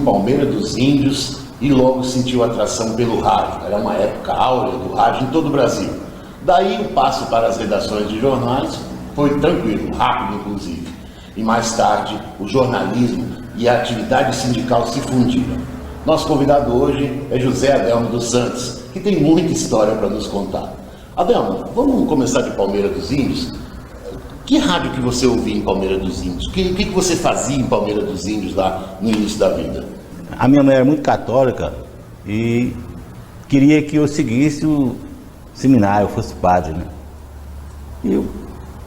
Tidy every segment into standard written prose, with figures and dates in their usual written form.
Palmeiras dos Índios e logo sentiu atração pelo rádio. Era uma época áurea do rádio em todo o Brasil. Daí o passo para as redações de jornais foi tranquilo, rápido inclusive. E mais tarde o jornalismo e a atividade sindical se fundiram. Nosso convidado hoje é José Adelmo dos Santos, que tem muita história para nos contar. Adelmo, vamos começar de Palmeiras dos Índios? Que rádio que você ouvia em Palmeiras dos Índios? O que você fazia em Palmeiras dos Índios lá no início da vida? A minha mãe era muito católica e queria que eu seguisse o seminário, fosse padre, né? E eu,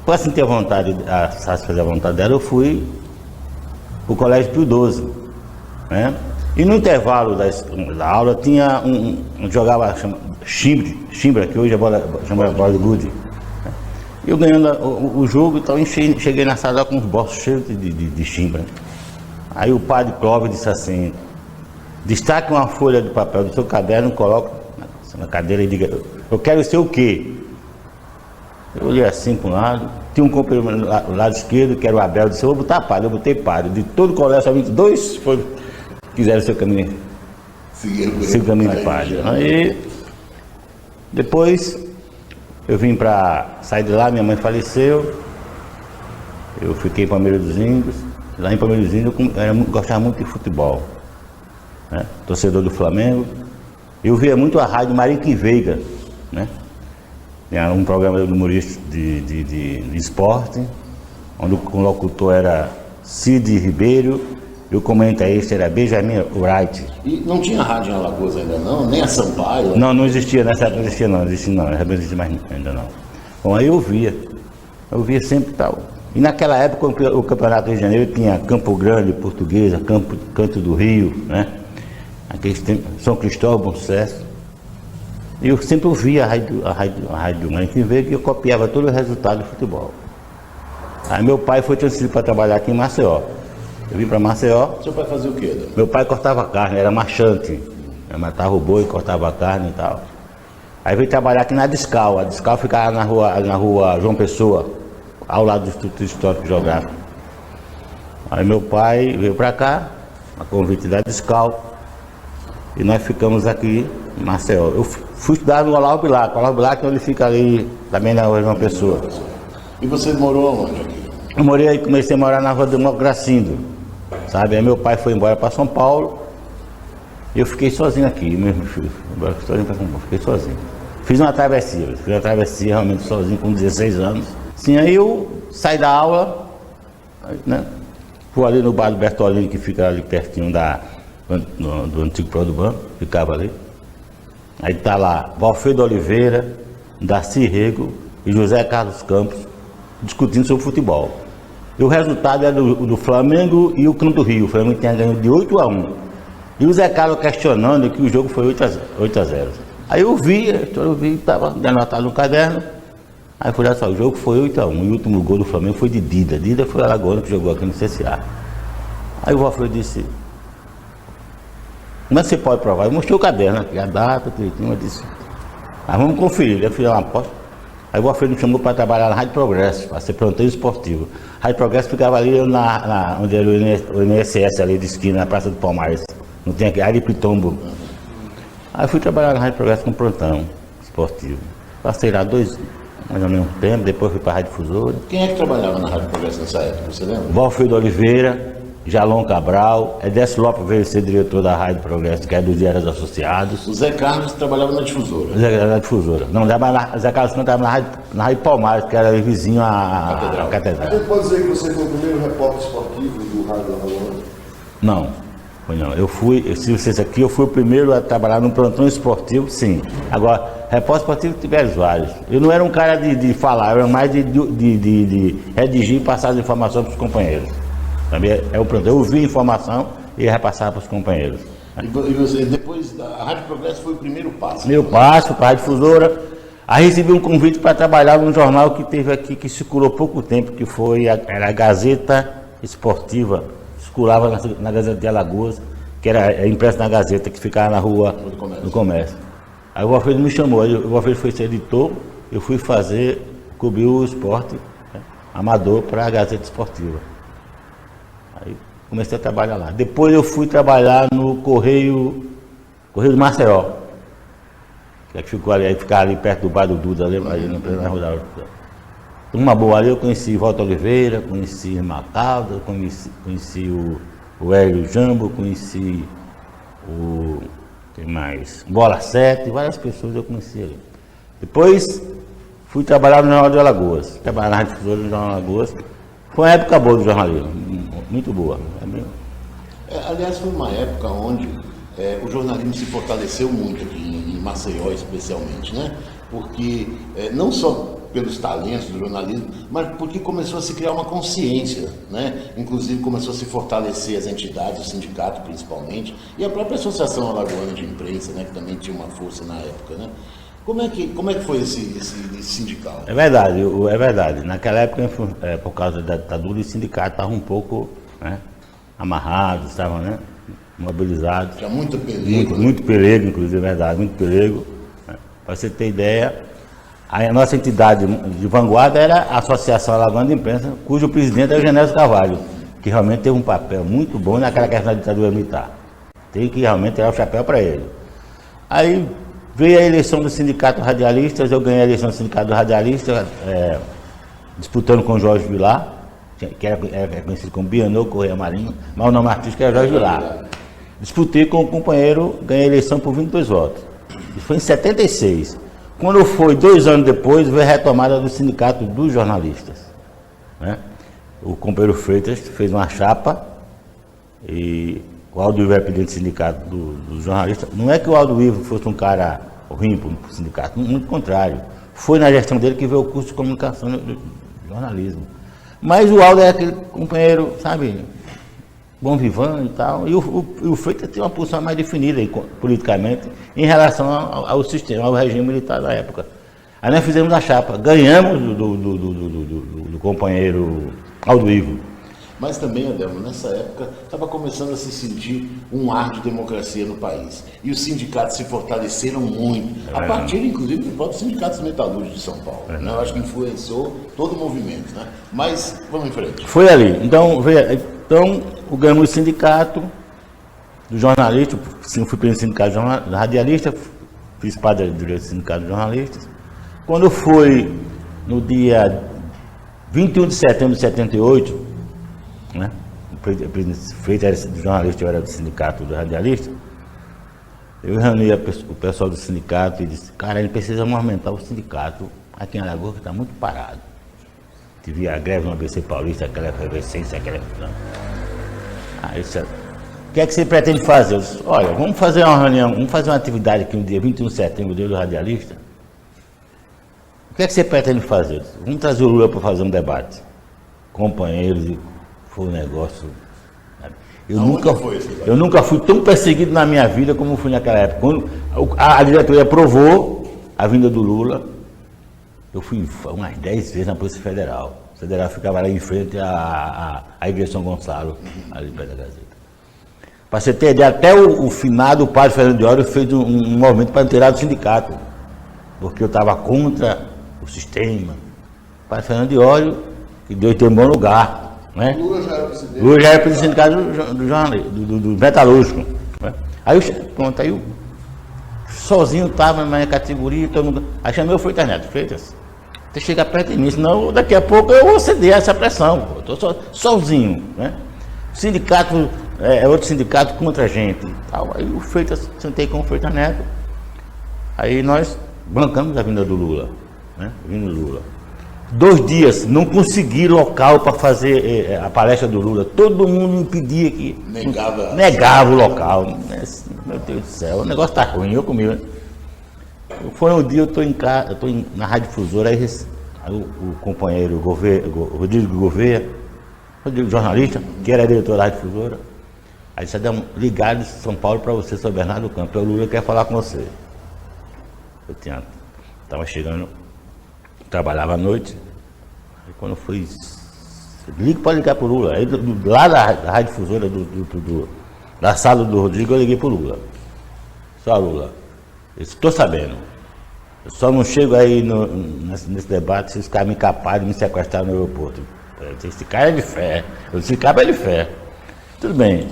para sentir a vontade, satisfazer a vontade dela, eu fui para o Colégio Pio XII, né? E no intervalo da aula tinha jogava chimbra, que hoje chama bola de gude. Eu ganhando o jogo e tal, cheguei na sala com os bolsos cheios de chimbra. Aí o padre Clóvis disse assim: destaque uma folha de papel do seu caderno, coloca na cadeira e diga: eu quero ser o quê? Eu olhei assim para um lado, tinha um companheiro no lado esquerdo, que era o Abel, disse: eu vou botar padre, eu botei padre. De todo o colégio, só 22 quiseram seu caminho, seguir o caminho de padre. Aí, depois, eu vim para sair de lá, minha mãe faleceu, eu fiquei em Palmeiras dos Índios. Lá em Palmeiras dos Índios eu gostava muito de futebol, né? Torcedor do Flamengo. Eu via muito a rádio Marique Veiga, né? Tinha um programa de humorista de esporte, onde o locutor era Cid Ribeiro e o comentarista era Benjamin Wright. E não tinha rádio em Alagoas ainda não? Nem a Sampaio? Não existia, nessa época não existia não, não existia mais ainda não. Bom, aí eu via sempre tal. E naquela época o Campeonato do Rio de Janeiro tinha Campo Grande, Portuguesa, Canto do Rio, né? Aqueles tempos, São Cristóvão, Bom Sucesso. E eu sempre ouvia a rádio Marique Veiga e eu copiava todo o resultado do futebol. Aí meu pai foi transferido para trabalhar aqui em Maceió. Eu vim para Maceió. Seu pai fazia o quê, Adelmo? Meu pai cortava carne, era marchante. Eu matava o boi, cortava carne e tal. Aí veio trabalhar aqui na Discal. A Discal ficava na rua João Pessoa, ao lado do Instituto Histórico e Geográfico. Aí meu pai veio para cá, a convite da Discal, e nós ficamos aqui em Maceió. Eu fui estudar no Olavo Bilac. O Olavo Bilac, ele fica ali também na rua João Pessoa. E você morou onde aqui? Eu morei aí, comecei a morar na rua do Gracindo, sabe? Aí meu pai foi embora para São Paulo e eu fiquei sozinho aqui, mesmo filho. Fiquei sozinho. Fiz uma travessia realmente sozinho com 16 anos. Sim, aí eu saí da aula, né? Fui ali no bar do Bertolini, que fica ali pertinho do antigo Produban, ficava ali. Aí tá lá Valfredo Oliveira, Darcy Rego e José Carlos Campos discutindo sobre futebol. E o resultado era do Flamengo e o Canto do Rio. O Flamengo tinha ganho de 8-1. E o Zé Carlos questionando que o jogo foi 8-0. Aí eu vi, estava anotado no caderno. Aí eu falei assim: o jogo foi 8-1. E o último gol do Flamengo foi de Dida. Dida foi a Alagoana que jogou aqui no CSA. Aí o Valfredo disse: como é que você pode provar? Eu mostrei o caderno aqui, a data, eu disse: vamos conferir. Eu fiz uma aposta. Aí o Alfredo me chamou para trabalhar na Rádio Progresso, para ser planteio esportivo. A Rádio Progresso ficava ali onde era o INSS, ali de esquina, na Praça do Palmares. Não tem aqui, Ari Pitombo. Aí eu fui trabalhar na Rádio Progresso com plantão esportivo. Passei lá mais ou menos um tempo, depois fui para a Rádio Difusora. Quem é que trabalhava na Rádio Progresso nessa época, você lembra? Valfredo Oliveira, Jalon Cabral, Edécio Lopes veio ser diretor da Rádio Progresso, que é dos Diários Associados. O Zé Carlos trabalhava na Difusora. O Zé Difusora. Não, o Zé Carlos não estava na Rádio Palmares, que era vizinho à Catedral. Você pode dizer que você foi o primeiro repórter esportivo do Rádio Alagoana? Não, foi não. Eu fui o primeiro a trabalhar no plantão esportivo, sim. Agora, repórter esportivo tiveram vários. Eu não era um cara de falar, eu era mais de redigir e passar as informações para os companheiros. Também é o plantão. Eu ouvi informação e repassava para os companheiros. E você, depois, a Rádio Progresso foi o primeiro passo? Meu passo para a Rádio Difusora. Aí recebi um convite para trabalhar num jornal que teve aqui, que circulou pouco tempo, que era a Gazeta Esportiva. Circulava na Gazeta de Alagoas, que era impressa na Gazeta, que ficava na rua do Comércio. Aí o Alfredo me chamou, o Alfredo foi ser editor, eu fui cobrir o esporte, né, amador, para a Gazeta Esportiva. Aí comecei a trabalhar lá. Depois eu fui trabalhar no Correio do Maceió, que é que ficou ali, ficar ali perto do bar do Duda, ali na Rua. Uma boa ali, eu conheci Walter Oliveira, conheci Irmã Caldas, conheci o Hélio Jambo, conheci quem mais? Bola 7, várias pessoas eu conheci ali. Depois fui trabalhar no Jornal de Alagoas, trabalhar na Rádio Difusora do Jornal de Alagoas. Foi uma época boa do jornalismo, muito boa. Aliás, foi uma época onde o jornalismo se fortaleceu muito aqui em Maceió, especialmente, né? Porque não só pelos talentos do jornalismo, mas porque começou a se criar uma consciência, né? Inclusive começou a se fortalecer as entidades, o sindicato principalmente, e a própria Associação Alagoana de Imprensa, né? Que também tinha uma força na época, né? Como é que foi esse sindical? É verdade. Naquela época, por causa da ditadura, os sindicatos estavam um pouco, né, amarrados, estavam, né, mobilizados. Tinha muito perigo. Muito perigo, inclusive, é verdade, muito perigo. Né? Para você ter ideia, a nossa entidade de vanguarda era a Associação Alagoana de Imprensa, cujo presidente era o Genésio Carvalho, que realmente teve um papel muito bom naquela questão da ditadura militar. Tem que realmente tirar o chapéu para ele. Aí veio a eleição do Sindicato Radialistas, eu ganhei a eleição do Sindicato dos Radialistas, disputando com o Jorge Vilar, que era conhecido como Bianô Correia Marinho, mas o nome artístico era Jorge Vilar. Disputei com o companheiro, ganhei a eleição por 22 votos. Isso foi em 76. Quando foi 2 anos depois, veio a retomada do Sindicato dos Jornalistas. Né? O companheiro Freitas fez uma chapa e o Aldo Ivo é presidente do sindicato dos jornalistas. Não é que o Aldo Ivo fosse um cara ruim para o sindicato, muito contrário. Foi na gestão dele que veio o curso de comunicação e jornalismo. Mas o Aldo é aquele companheiro, sabe, bom vivant e tal. E o Freitas tem uma posição mais definida politicamente em relação ao sistema, ao regime militar da época. Aí nós fizemos a chapa, ganhamos do companheiro Aldo Ivo. Mas também, Adelmo, nessa época estava começando a se sentir um ar de democracia no país. E os sindicatos se fortaleceram muito, a partir, inclusive, do próprio Sindicato Metalúrgico de São Paulo. Né? Eu acho que influenciou todo o movimento. Né? Mas, vamos em frente. Foi ali. Então ganhamos o sindicato do jornalista, fui presidente do sindicato de radialista, fiz parte do sindicato de jornalistas. Quando foi no dia 21 de setembro de 78, né? O presidente Freitas era do jornalista, eu era do sindicato do radialista. Eu reuni o pessoal do sindicato e disse: cara, ele precisa aumentar o sindicato aqui em Alagoas, que está muito parado. Tive a greve no ABC Paulista, aquela efervescência, aquela. Aí disse: o que é que você pretende fazer? Eu disse: olha, vamos fazer uma reunião, vamos fazer uma atividade aqui no dia 21 de setembro, dia do radialista. O que é que você pretende fazer? Eu disse: vamos trazer o Lula para fazer um debate. Companheiros e. Foi um negócio. Eu nunca fui tão perseguido na minha vida como fui naquela época. Quando a diretoria aprovou a vinda do Lula, eu fui umas 10 vezes na Polícia Federal. A Federal ficava ali em frente à Igreja São Gonçalo, ali perto da Gazeta. Para você ter ideia, até o finado padre Fernando de Ório fez um movimento para me tirar do sindicato, porque eu estava contra o sistema. O padre Fernando de Ório, que Deus tem um bom lugar. Né? Lula já era presidente. Lula já era presidente do sindicato do metalúrgico. Né? Aí eu sozinho estava na minha categoria, todo mundo. Aí chamei o Freitas Neto: Freitas, você chega perto de mim, senão daqui a pouco eu vou ceder a essa pressão. Eu estou sozinho. Né? O sindicato é outro sindicato contra a gente. Aí o Freitas, sentei com o Freitas Neto. Aí nós bancamos a vinda do Lula. Né? Vindo do Lula. 2 dias, não consegui local para fazer a palestra do Lula. Todo mundo impedia que. Negava o local. Meu Deus do céu, o negócio está ruim, eu comigo. Foi um dia, eu estou em casa, na Rádio Difusora, aí o companheiro Rodrigo Gouveia, jornalista, que era diretor da Rádio Difusora, aí disse: ligado de São Paulo para você, São Bernardo do Campo. O Lula quer falar com você. Eu estava chegando. Trabalhava à noite, aí quando fui, pode ligar para o Lula. Aí, lá da Rádio Difusora, da sala do Rodrigo, eu liguei para o Lula. Só Lula, eu estou sabendo, eu só não chego aí nesse debate se os caras me caparem de me sequestrar no aeroporto. Eu disse: esse cara é de fé. Eu disse: esse cara é de fé. Tudo bem.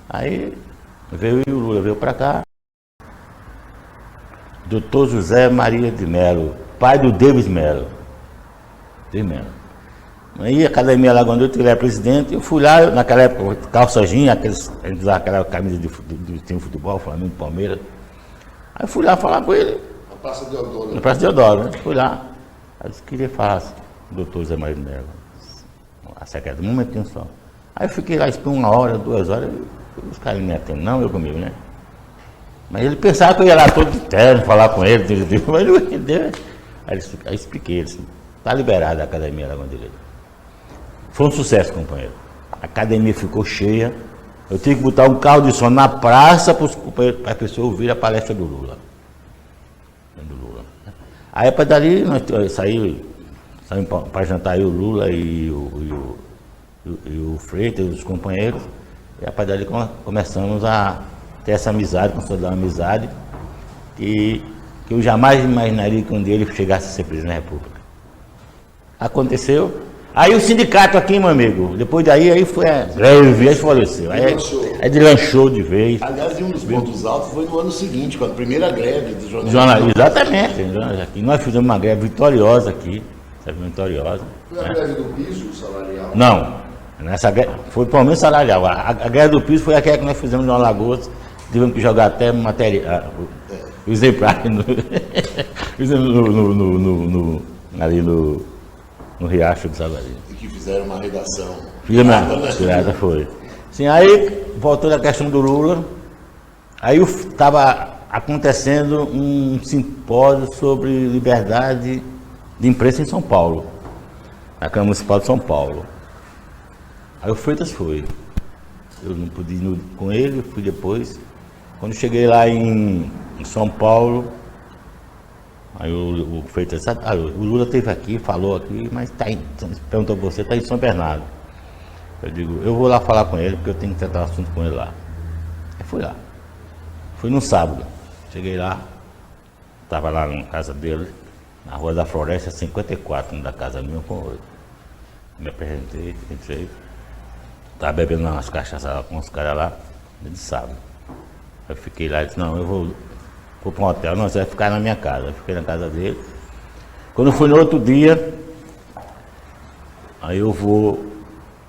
Aí veio o Lula, veio para cá. Doutor José Maria de Mello, pai do Davis Mello. Aí a Academia Lagoa-Norte, ele era presidente, eu fui lá, naquela época, calça jeans, a gente usava aquela camisa de time de futebol, Flamengo, Palmeiras. Aí eu fui lá falar com ele. Na Praça Deodoro. Na Praça Deodoro, né? Fui lá. Aí eu disse, queria falar com o doutor José Maria de Mello. A secretária, um momentinho só. Aí eu fiquei lá, esperei 1 hora, 2 horas, os caras não me atendem, não, eu comigo, né? Mas ele pensava que eu ia lá todo de terno, falar com ele, mas não entendeu. Aí eu expliquei, ele disse, está liberada a Academia Lagoa Direita. Foi um sucesso, companheiro. A academia ficou cheia. Eu tive que botar um carro de som na praça para as pessoas ouvirem a palestra do Lula. Aí para dali nós saímos para jantar aí o Lula e o Freitas, os companheiros. E a partir dali começamos a ter essa amizade, consolidar uma amizade que eu jamais imaginaria que um dia ele chegasse a ser presidente da República. Aconteceu. Aí o sindicato aqui, meu amigo, depois daí aí foi a greve, aí faleceu. Aí deslanchou de vez. Aliás, um dos pontos altos foi no ano seguinte, com a primeira greve dos jornalistas. Exatamente. Aqui nós fizemos uma greve vitoriosa aqui. Vitoriosa. Foi a greve do piso salarial? Não. Nessa greve, foi pelo menos salarial. A greve do piso foi aquela que nós fizemos no Alagoas. Tivemos que jogar até material. Exemplar ali no Riacho do Sabarino. E que fizeram uma redação. Tirada foi. Sim, aí, voltando à questão do Lula, aí estava acontecendo um simpósio sobre liberdade de imprensa em São Paulo, na Câmara Municipal de São Paulo. Aí o Freitas foi. Eu não pude ir com ele, fui depois. Quando cheguei lá em São Paulo, aí o Freitas disse, o Lula esteve aqui, falou aqui, mas perguntou para você, está em São Bernardo. Eu digo, eu vou lá falar com ele, porque eu tenho que tratar o assunto com ele lá. Aí fui lá. Fui no sábado. Cheguei lá, estava lá na casa dele, na Rua da Floresta, 54, da casa minha com ele. Me apresentei, entrei. Estava bebendo umas cachaças com os caras lá, de sábado. Eu fiquei lá e disse, não, eu vou para um hotel, não, você vai ficar na minha casa. Eu fiquei na casa dele. Quando eu fui no outro dia, aí eu vou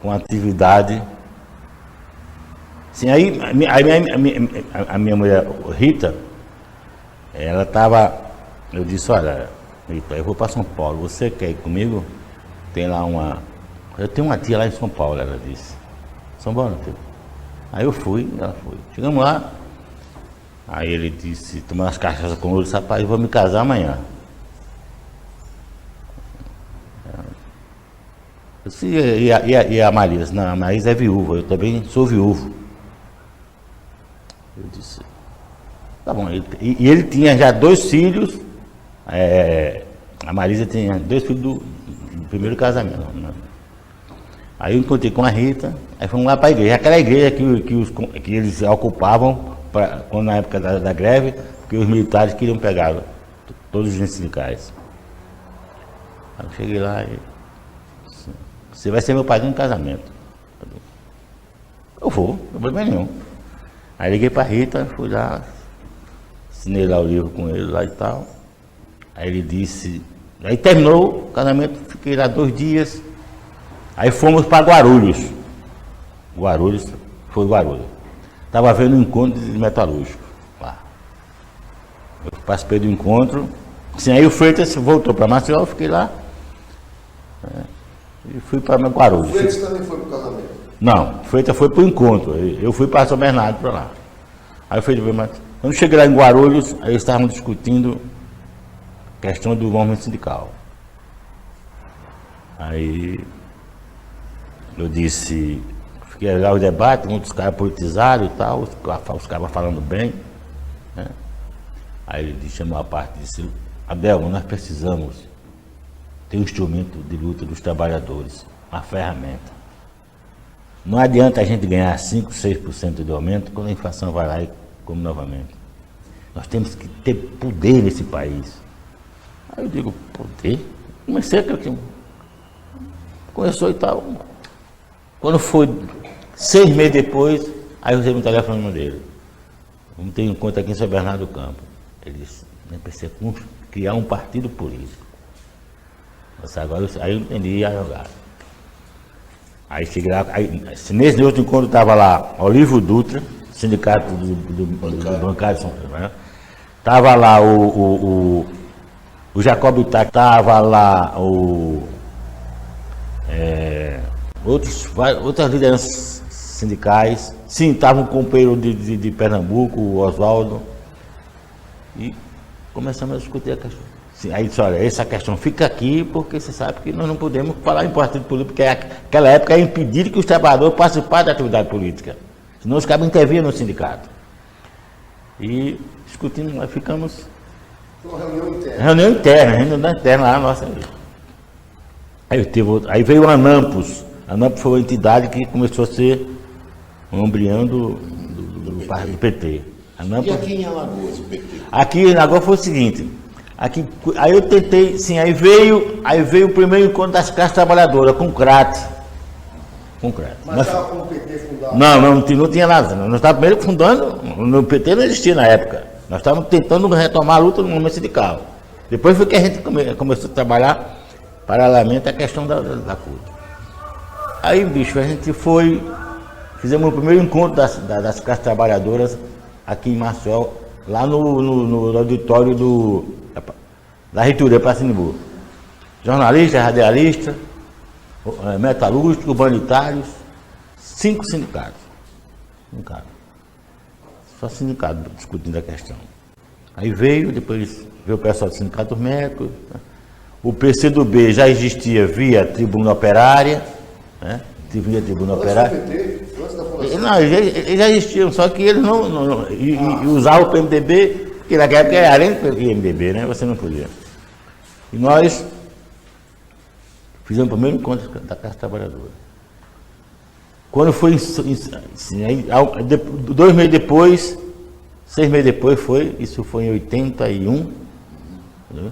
com atividade. Sim, aí a minha mulher, Rita, ela estava, eu disse, olha, Rita, eu vou para São Paulo, você quer ir comigo? Tem lá eu tenho uma tia lá em São Paulo, ela disse. São Paulo, filho. Aí eu fui, ela foi. Chegamos lá, aí ele disse, tomou umas cachaças com o Lula, rapaz, eu vou me casar amanhã. Eu disse, e a Marisa? Não, a Marisa é viúva, eu também sou viúvo. Eu disse, tá bom. E ele tinha já 2 filhos, a Marisa tinha 2 filhos do primeiro casamento. Né? Aí eu encontrei com a Rita, aí fomos lá para a igreja, aquela igreja que eles ocupavam quando, na época da greve, porque os militares queriam pegar todos os sindicais. Aí eu cheguei lá e disse, você vai ser meu padrinho no casamento. Eu vou, não tem problema nenhum. Aí liguei para a Rita, fui lá, assinei lá o livro com ele lá e tal. Aí ele disse, aí terminou o casamento, fiquei lá 2 dias. Aí fomos para Guarulhos. Guarulhos. Estava havendo um encontro de metalúrgico lá. Eu participei do encontro. Assim, aí o Freitas voltou para Maceió, eu fiquei lá. E fui para Guarulhos. O Freitas também foi para o casamento? Não, o Freitas foi para o encontro. Eu fui para São Bernardo para lá. Aí eu fui ver, quando cheguei lá em Guarulhos, aí eles estavam discutindo a questão do movimento sindical. Aí eu disse, fiquei lá o debate, muitos caras politizaram e tal, os caras falando bem. Né? Aí ele chamou a parte e disse, Abel, nós precisamos ter um instrumento de luta dos trabalhadores, uma ferramenta. Não adianta a gente ganhar 5%, 6% de aumento quando a inflação vai lá e come novamente. Nós temos que ter poder nesse país. Aí eu digo, poder? Comecei a começou e tal. Quando foi 6 meses depois, aí eu recebi um telefonema dele. Vamos ter um encontro aqui em São Bernardo do Campo. Ele disse, nem pensei em criar um partido político. Nossa, agora aí eu entendi a jogada. Aí cheguei lá, nesse outro encontro estava lá Olívio Dutra, sindicato do bancário de São Paulo, né? Estava lá o Jacob Itac, estava lá outras lideranças sindicais. Sim, estava um companheiro de Pernambuco, o Oswaldo. E começamos a discutir a questão. Sim, aí disse, olha, essa questão fica aqui, porque você sabe que nós não podemos falar em partido político, porque naquela época é impedir que os trabalhadores participassem da atividade política. Senão os cabos intervinham no sindicato. E discutindo, nós ficamos... Uma reunião interna. Reunião interna lá, nossa. Aí veio o ANAMPOS. A ANAMPOS foi uma entidade que começou a ser um embrião do PT. E aqui em Alagoas, o PT? Aqui em Alagoas foi o seguinte, aí eu tentei, sim, aí veio o primeiro encontro das classes trabalhadoras, com o CRAT. Mas estava como PT fundado? Não tinha nada. Nós estávamos primeiro fundando, no PT não existia na época. Nós estávamos tentando retomar a luta no movimento sindical. Depois foi que a gente começou a trabalhar paralelamente a questão da CUT. Aí, bicho, a gente fizemos o primeiro encontro das classes trabalhadoras aqui em Maceió, lá no auditório da reitoria para Sinimbu. Jornalistas, radialistas, metalúrgicos, humanitários, 5 sindicatos. Só sindicato discutindo a questão. Aí depois veio o pessoal do Sindicato Médico. O PCdoB já existia via Tribuna Operária, né? Via Tribuna Operária. Não, eles já existiam, só que eles não usavam o PMDB, porque naquela época era além do PMDB, né? Você não podia. E nós fizemos o primeiro encontro da Classe Trabalhadora. Quando foi, 2 meses depois, 6 meses depois isso foi em 81, né?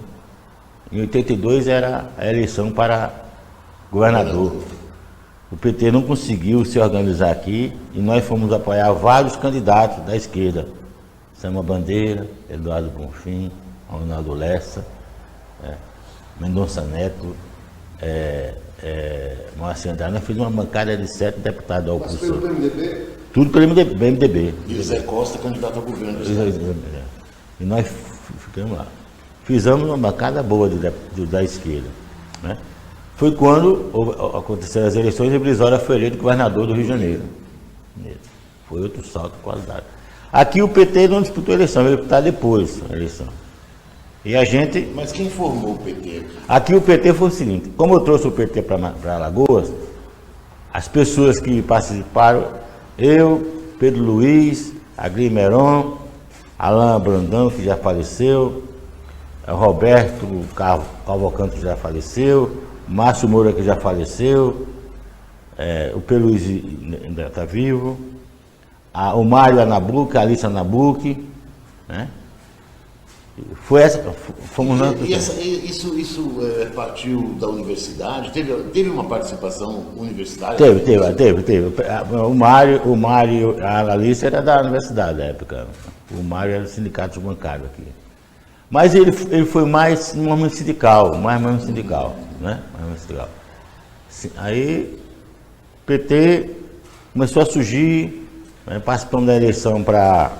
Em 82 era a eleição para governador. O PT não conseguiu se organizar aqui e nós fomos apoiar vários candidatos da esquerda. Samuel Bandeira, Eduardo Bonfim, Ronaldo Lessa, Mendonça Neto, Márcio Andrade. Nós fizemos uma bancada de 7 deputados da oposição. Mas pelo PMDB? Tudo pelo MDB. E o Zé Costa, candidato ao governo. E nós ficamos lá. Fizemos uma bancada boa da esquerda, né? Foi quando aconteceram as eleições e Brizola foi eleito governador do Rio de Janeiro. Foi outro salto de qualidade. Aqui o PT não disputou a eleição, ele disputou depois a eleição. E a gente... Mas quem formou o PT? Aqui o PT foi o seguinte, como eu trouxe o PT para Alagoas, as pessoas que participaram, eu, Pedro Luiz, Agri Meron, Alain Brandão, que já faleceu, Roberto Cavalcante, que já faleceu, Márcio Moura, que já faleceu, o Pedro Luiz ainda está vivo, o Mário Anabuque, a Alice Anabuque, né? Fomos nós. Isso partiu da universidade? Teve uma participação universitária? Teve. O Mário, a Alice era da universidade na época. O Mário era do sindicato bancário aqui. Mas ele foi mais no movimento sindical, né? Aí o PT começou a surgir, né? Participamos da eleição para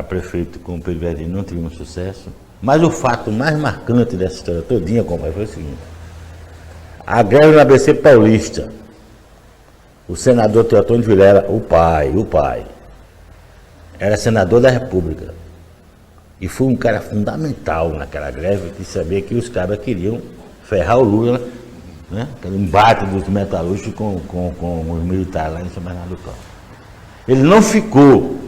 prefeito com o Pedro Verdinho, não tivemos sucesso. Mas o fato mais marcante dessa história todinha, como foi o seguinte: a greve no ABC Paulista, o senador Teotônio Vilela, o pai, era senador da República. E foi um cara fundamental naquela greve, de saber que os caras queriam ferrar o Lula, né? Aquele embate dos metalúrgicos com os militares lá em São Bernardo do Campo. Ele não ficou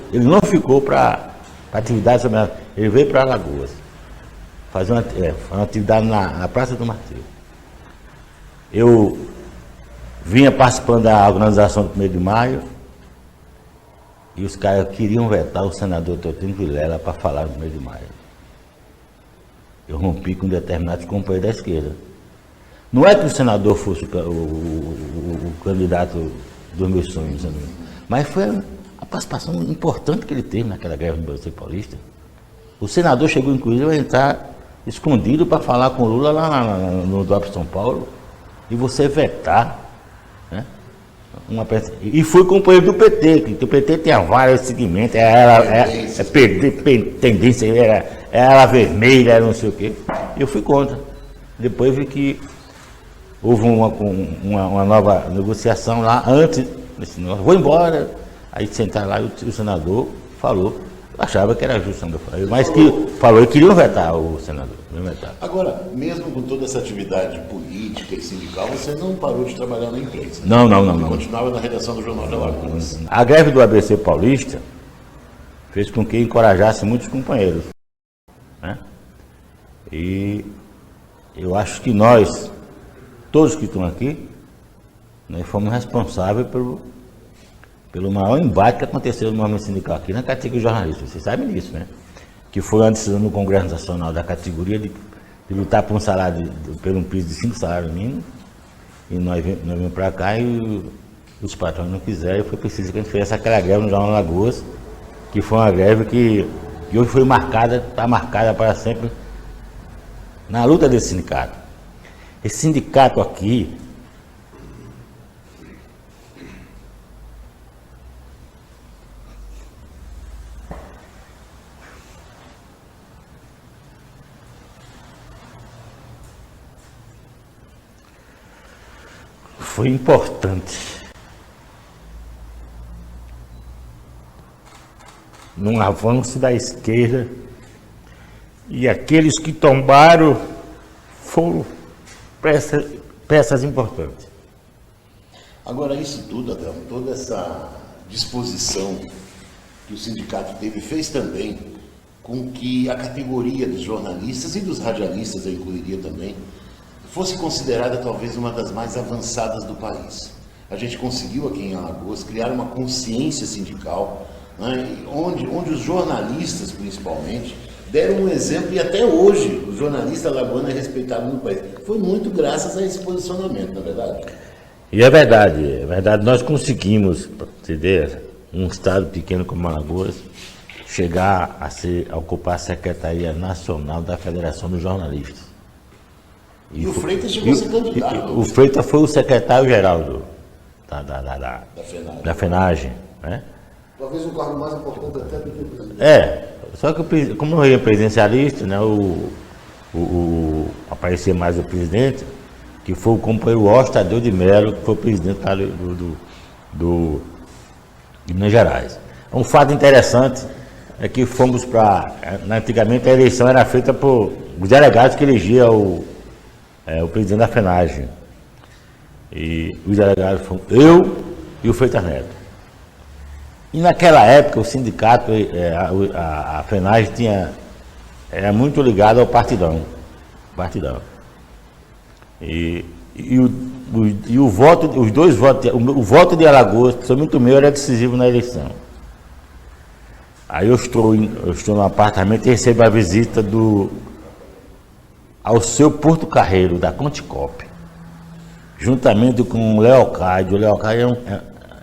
para atividade, ele veio para Alagoas, fazer uma atividade na Praça do Martírio. Eu vinha participando da organização do 1º de maio, e os caras queriam vetar o senador Teotônio Vilela para falar no 1º de maio. Eu rompi com determinados companheiros da esquerda. Não é que o senador fosse o candidato dos meus sonhos, mas foi a participação importante que ele teve naquela greve no ABC Paulista. O senador chegou, inclusive, a entrar escondido para falar com o Lula lá no DOPS São Paulo e você vetar, né? E fui companheiro do PT, que o PT tinha vários segmentos, tendência, era vermelha, era não sei o quê. Eu fui contra. Depois vi que houve uma nova negociação lá, antes, vou embora. Aí sentaram lá e o senador falou, achava que era justo, mas que falou que queriam vetar o senador. Agora, mesmo com toda essa atividade política e sindical, você não parou de trabalhar na imprensa? Não. Continuava na redação do Jornal de Alagoas. A greve do ABC Paulista fez com que encorajasse muitos companheiros, né? E eu acho que nós, todos que estão aqui, nós fomos responsáveis pelo maior embate que aconteceu no movimento sindical aqui na categoria jornalista. Vocês sabem disso, né? Que foi a decisão no Congresso Nacional da categoria de lutar por um salário, por um piso de 5 salários mínimos. E nós viemos para cá e os patrões não quiseram. E foi preciso que a gente fizesse aquela greve no Jornal Alagoas, que foi uma greve que hoje foi marcada, está marcada para sempre na luta desse sindicato. Esse sindicato aqui, foi importante num avanço da esquerda, e aqueles que tombaram foram peças importantes. Agora, isso tudo, Adelmo, toda essa disposição que o sindicato teve, fez também com que a categoria dos jornalistas e dos radialistas, eu incluiria também, fosse considerada talvez uma das mais avançadas do país. A gente conseguiu aqui em Alagoas criar uma consciência sindical, né, onde os jornalistas, principalmente, deram um exemplo, e até hoje o jornalista alagoano é respeitado no país. Foi muito graças a esse posicionamento, não é verdade? E é verdade, nós conseguimos, para você ver, um estado pequeno como Alagoas, chegar a ocupar a Secretaria Nacional da Federação dos Jornalistas. E o Freitas chegou a ser candidato. O Freitas foi o secretário-geral da FENAGE, né? Talvez o cargo mais importante até do que o presidente. Só que como eu ia presidencialista, né, aparecia mais o presidente, que foi o companheiro Washington Tadeu de Mello, que foi o presidente de Minas Gerais. Um fato interessante é que fomos antigamente a eleição era feita por os delegados que elegiam o presidente da FENAGE. E os delegados foram eu e o Freitas Neto. E naquela época o sindicato, a FENAGE era muito ligado ao partidão. E o voto, os dois votos, o voto de Alagoas, principalmente o meu, era decisivo na eleição. Aí eu estou no apartamento e recebo a visita ao seu Porto Carreiro, da Conticop, juntamente com o Leocádio. O Leocádio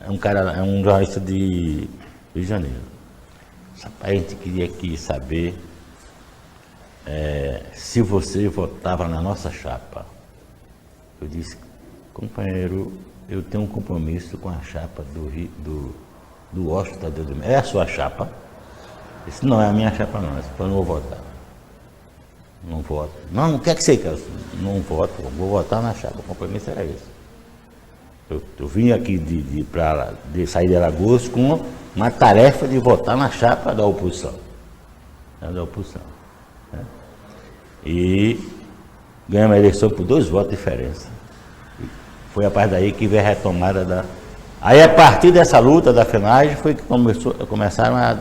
é um jornalista de Rio de Janeiro. A gente queria aqui saber se você votava na nossa chapa. Eu disse, companheiro, eu tenho um compromisso com a chapa do Washington Tadeu de Mello. É a sua chapa? Eu disse, não é a minha chapa não, eu não vou votar. Não voto. Não quer que você quer? Não voto, vou votar na chapa. O compromisso era esse. Eu vim aqui de sair de Alagoas com uma tarefa de votar na chapa da oposição. Né? E ganhamos a eleição por 2 votos de diferença. Foi a partir daí que veio a retomada Aí, a partir dessa luta da FENAGE, foi que começaram a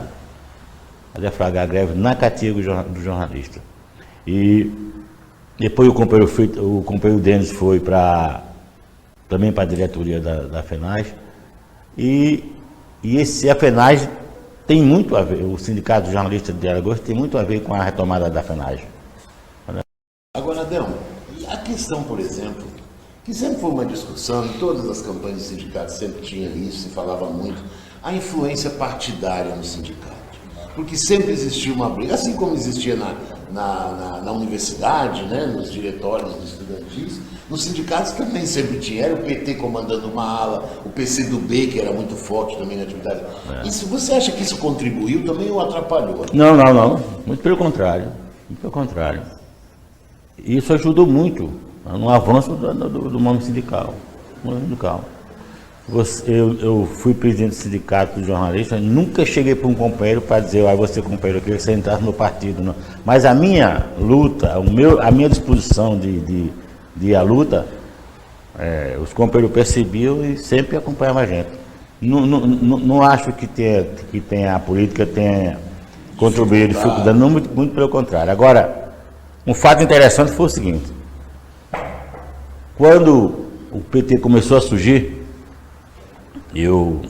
deflagrar a greve na categoria do jornalista. E depois o companheiro Denis foi também para a diretoria da FENAGE. E a FENAGE tem muito a ver, o Sindicato de Jornalistas de Alagoas tem muito a ver com a retomada da FENAGE. Agora, Adelmo, a questão, por exemplo, que sempre foi uma discussão, em todas as campanhas de sindicatos sempre tinha isso, se falava muito, a influência partidária no sindicato. Porque sempre existiu uma briga, assim como existia na universidade, né, nos diretórios estudantis, nos sindicatos também sempre tinha. Era o PT comandando uma ala, o PCdoB, que era muito forte também na atividade. Isso, você acha que isso contribuiu também ou atrapalhou? Não. Muito pelo contrário. Muito pelo contrário. Isso ajudou muito no avanço do movimento sindical. Eu fui presidente do sindicato de jornalistas, nunca cheguei para um companheiro para dizer, você companheiro, eu queria que você entrasse no partido. Não. Mas a minha luta, a minha disposição de ir à luta, os companheiros percebiam e sempre acompanhavam a gente. Não acho que a política tenha contribuído, dificuldade, não, muito pelo contrário. Agora, um fato interessante foi o seguinte: quando o PT começou a surgir, eu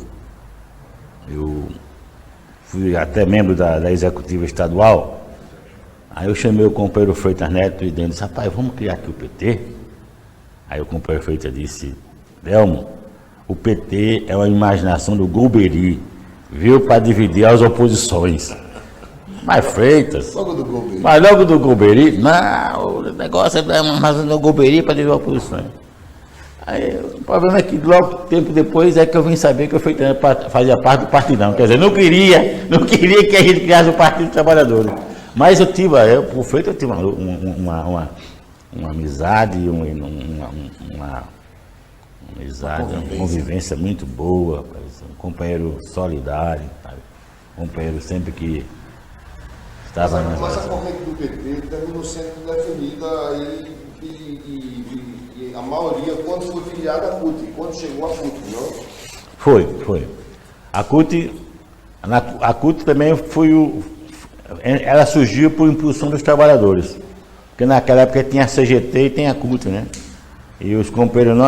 fui até membro da executiva estadual. Aí eu chamei o companheiro Freitas Neto e disse, rapaz, vamos criar aqui o PT? Aí o companheiro Freitas disse, Delmo, o PT é uma imaginação do Golbery, veio para dividir as oposições. Mas Freitas... Logo do Golbery. Mas logo do Golbery? Não, o negócio é uma imaginação do Golbery para dividir as oposições. Aí, o problema é que logo tempo depois é que eu vim saber que o Freitas fazia parte do partidão. Quer dizer, não queria que a gente criasse o Partido dos Trabalhadores. Mas o Freitas eu tive uma amizade, uma convivência muito boa, um companheiro solidário, sabe? Um companheiro sempre que estava... Mas a corrente do PT terminou sendo defendida aí e a maioria quando foi filiada à CUT, quando chegou à CUT, não? Foi. A CUT também ela surgiu por impulsão dos trabalhadores, porque naquela época tinha a CGT e tem a CUT, né? E os companheiros não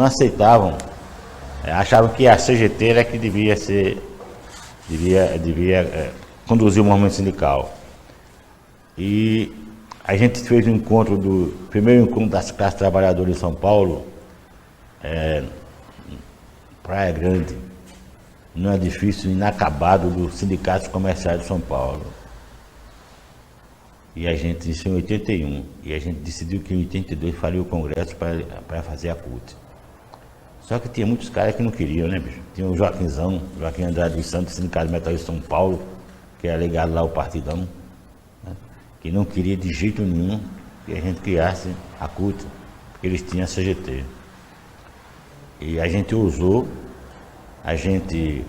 aceitavam, achavam que a CGT era que devia conduzir o movimento sindical. E a gente fez um primeiro encontro das classes trabalhadoras em São Paulo, Praia Grande, num edifício inacabado dos sindicatos comerciais de São Paulo. E a gente, isso em 81, e a gente decidiu que em 82 faria o congresso para fazer a CUT. Só que tinha muitos caras que não queriam, né, bicho? Tinha o Joaquim Andrade dos Santos, Sindicato Metalista de São Paulo, que era ligado lá ao Partidão, né? Que não queria de jeito nenhum que a gente criasse a CUT, porque eles tinham a CGT. E a gente ousou, a gente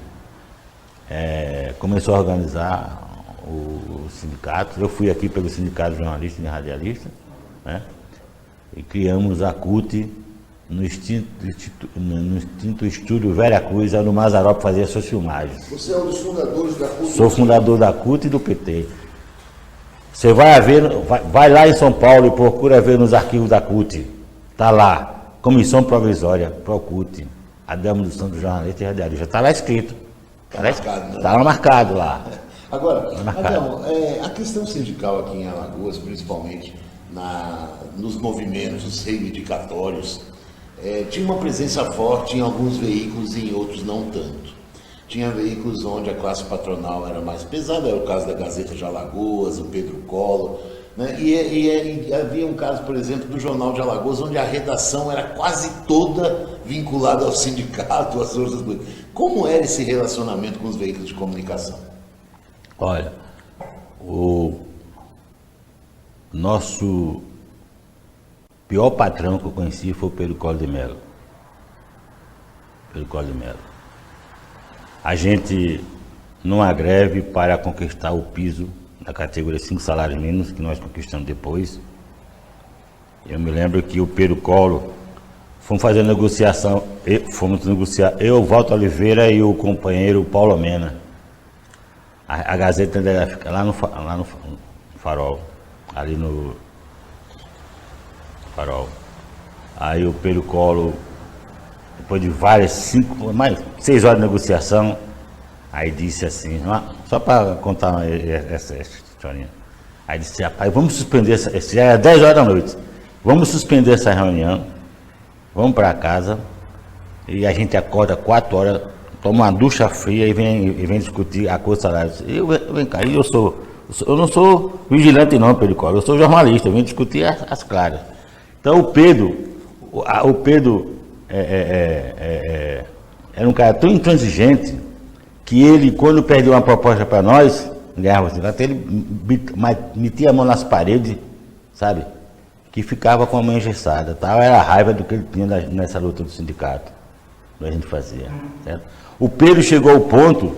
começou a organizar o sindicato. Eu fui aqui pelo Sindicato de Jornalistas e Radialistas, né? E criamos a CUT no extinto estúdio Vera Cruz, no Mazzaropi, fazia suas filmagens. Você é um dos fundadores da CUT? Sou fundador da CUT e do PT. Você vai lá em São Paulo e procura ver nos arquivos da CUT. Está lá, Comissão Provisória, ProCUT, Adelmo dos Santos, jornalista e radialista. Está lá escrito. Está lá marcado lá. Agora, Adelmo, a questão sindical aqui em Alagoas, principalmente nos movimentos reivindicatórios, tinha uma presença forte em alguns veículos e em outros não tanto. Tinha veículos onde a classe patronal era mais pesada, era o caso da Gazeta de Alagoas, o Pedro Collor, né? E havia um caso, por exemplo, do Jornal de Alagoas, onde a redação era quase toda vinculada ao sindicato, às forças políticas. Como era esse relacionamento com os veículos de comunicação? Olha, o nosso pior patrão que eu conheci foi o Pedro Collor de Mello. A gente, numa greve para conquistar o piso da categoria 5 salários mínimos, que nós conquistamos depois, eu me lembro que o Pedro Collor, fomos fazer negociação, eu, Walter Oliveira e o companheiro Paulo Mena. A Gazeta ainda fica lá no Farol, ali no Farol. Aí o Pedro Collor, depois de várias 6 horas de negociação, aí disse assim, só para contar essa historinha, aí disse, rapaz, vamos suspender já é 10 horas da noite, vamos suspender essa reunião, vamos para casa e a gente acorda 4 horas, toma uma ducha fria e vem discutir a coisa salário. Vem cá, eu não sou vigilante não, Pedro Collor, eu sou jornalista, eu venho discutir as claras. Então o Pedro era um cara tão intransigente que ele, quando perdeu uma proposta para nós, ganhava o sindicato, ele metia a mão nas paredes, sabe? Que ficava com a mão engessada, tal. Era a raiva do que ele tinha nessa luta do sindicato, que a gente fazia, certo? O Pedro chegou ao ponto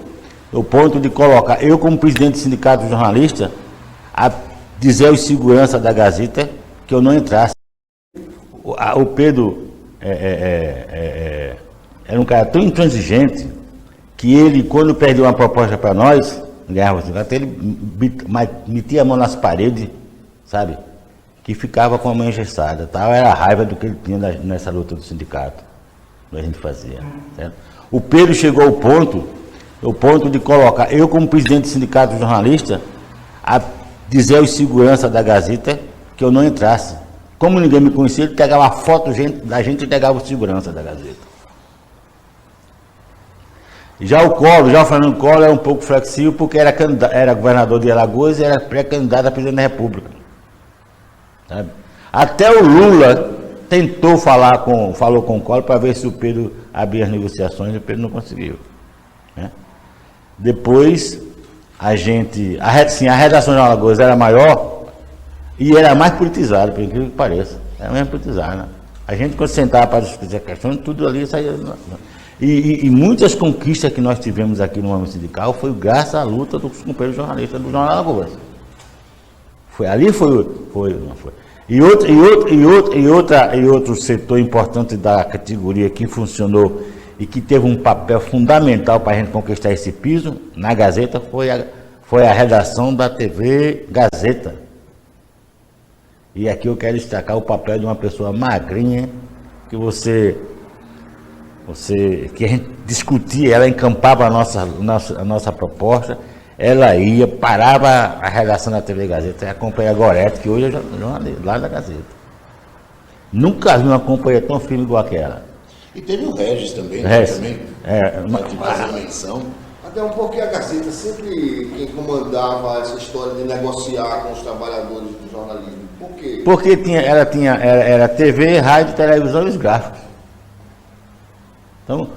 de colocar, eu como presidente do sindicato de jornalista, a dizer aos seguranças da Gazeta que eu não entrasse. O Pedro era um cara tão intransigente que ele, quando perdeu uma proposta para nós, ganhava o sindicato, ele metia a mão nas paredes, sabe? Que ficava com a mão engessada, tal. Era a raiva do que ele tinha nessa luta do sindicato, que a gente fazia, certo? O Pedro chegou ao ponto de colocar, eu como presidente do sindicato de jornalista, a dizer aos seguranças da Gazeta que eu não entrasse. Como ninguém me conhecia, ele pegava a foto da gente e pegava o segurança da Gazeta. Já o Fernando Collor era um pouco flexível, porque era governador de Alagoas e era pré-candidato a presidente da República. Sabe? Até o Lula falou com o Collor para ver se o Pedro abria as negociações, e o Pedro não conseguiu, né? Depois, a redação de Alagoas era maior e era mais politizada, por incrível que pareça. Era mais politizada, né? A gente, quando sentava para discutir a questão, tudo ali saía. E muitas conquistas que nós tivemos aqui no movimento sindical foi graças à luta dos companheiros jornalistas do Jornal Alagoas. Não foi. E outro setor importante da categoria que funcionou e que teve um papel fundamental para a gente conquistar esse piso na Gazeta foi a redação da TV Gazeta. E aqui eu quero destacar o papel de uma pessoa magrinha, que que a gente discutia, ela encampava a nossa proposta, ela ia, parava a redação da TV Gazeta, e acompanha a Gorete, que hoje é jornalista lá da Gazeta. Nunca vi uma companhia tão firme igual aquela. E teve o Regis também, que fazia menção. Até um pouquinho a Gazeta, sempre quem comandava essa história de negociar com os trabalhadores do jornalismo. Por quê? Porque era TV, rádio, televisão e os gráficos. Então,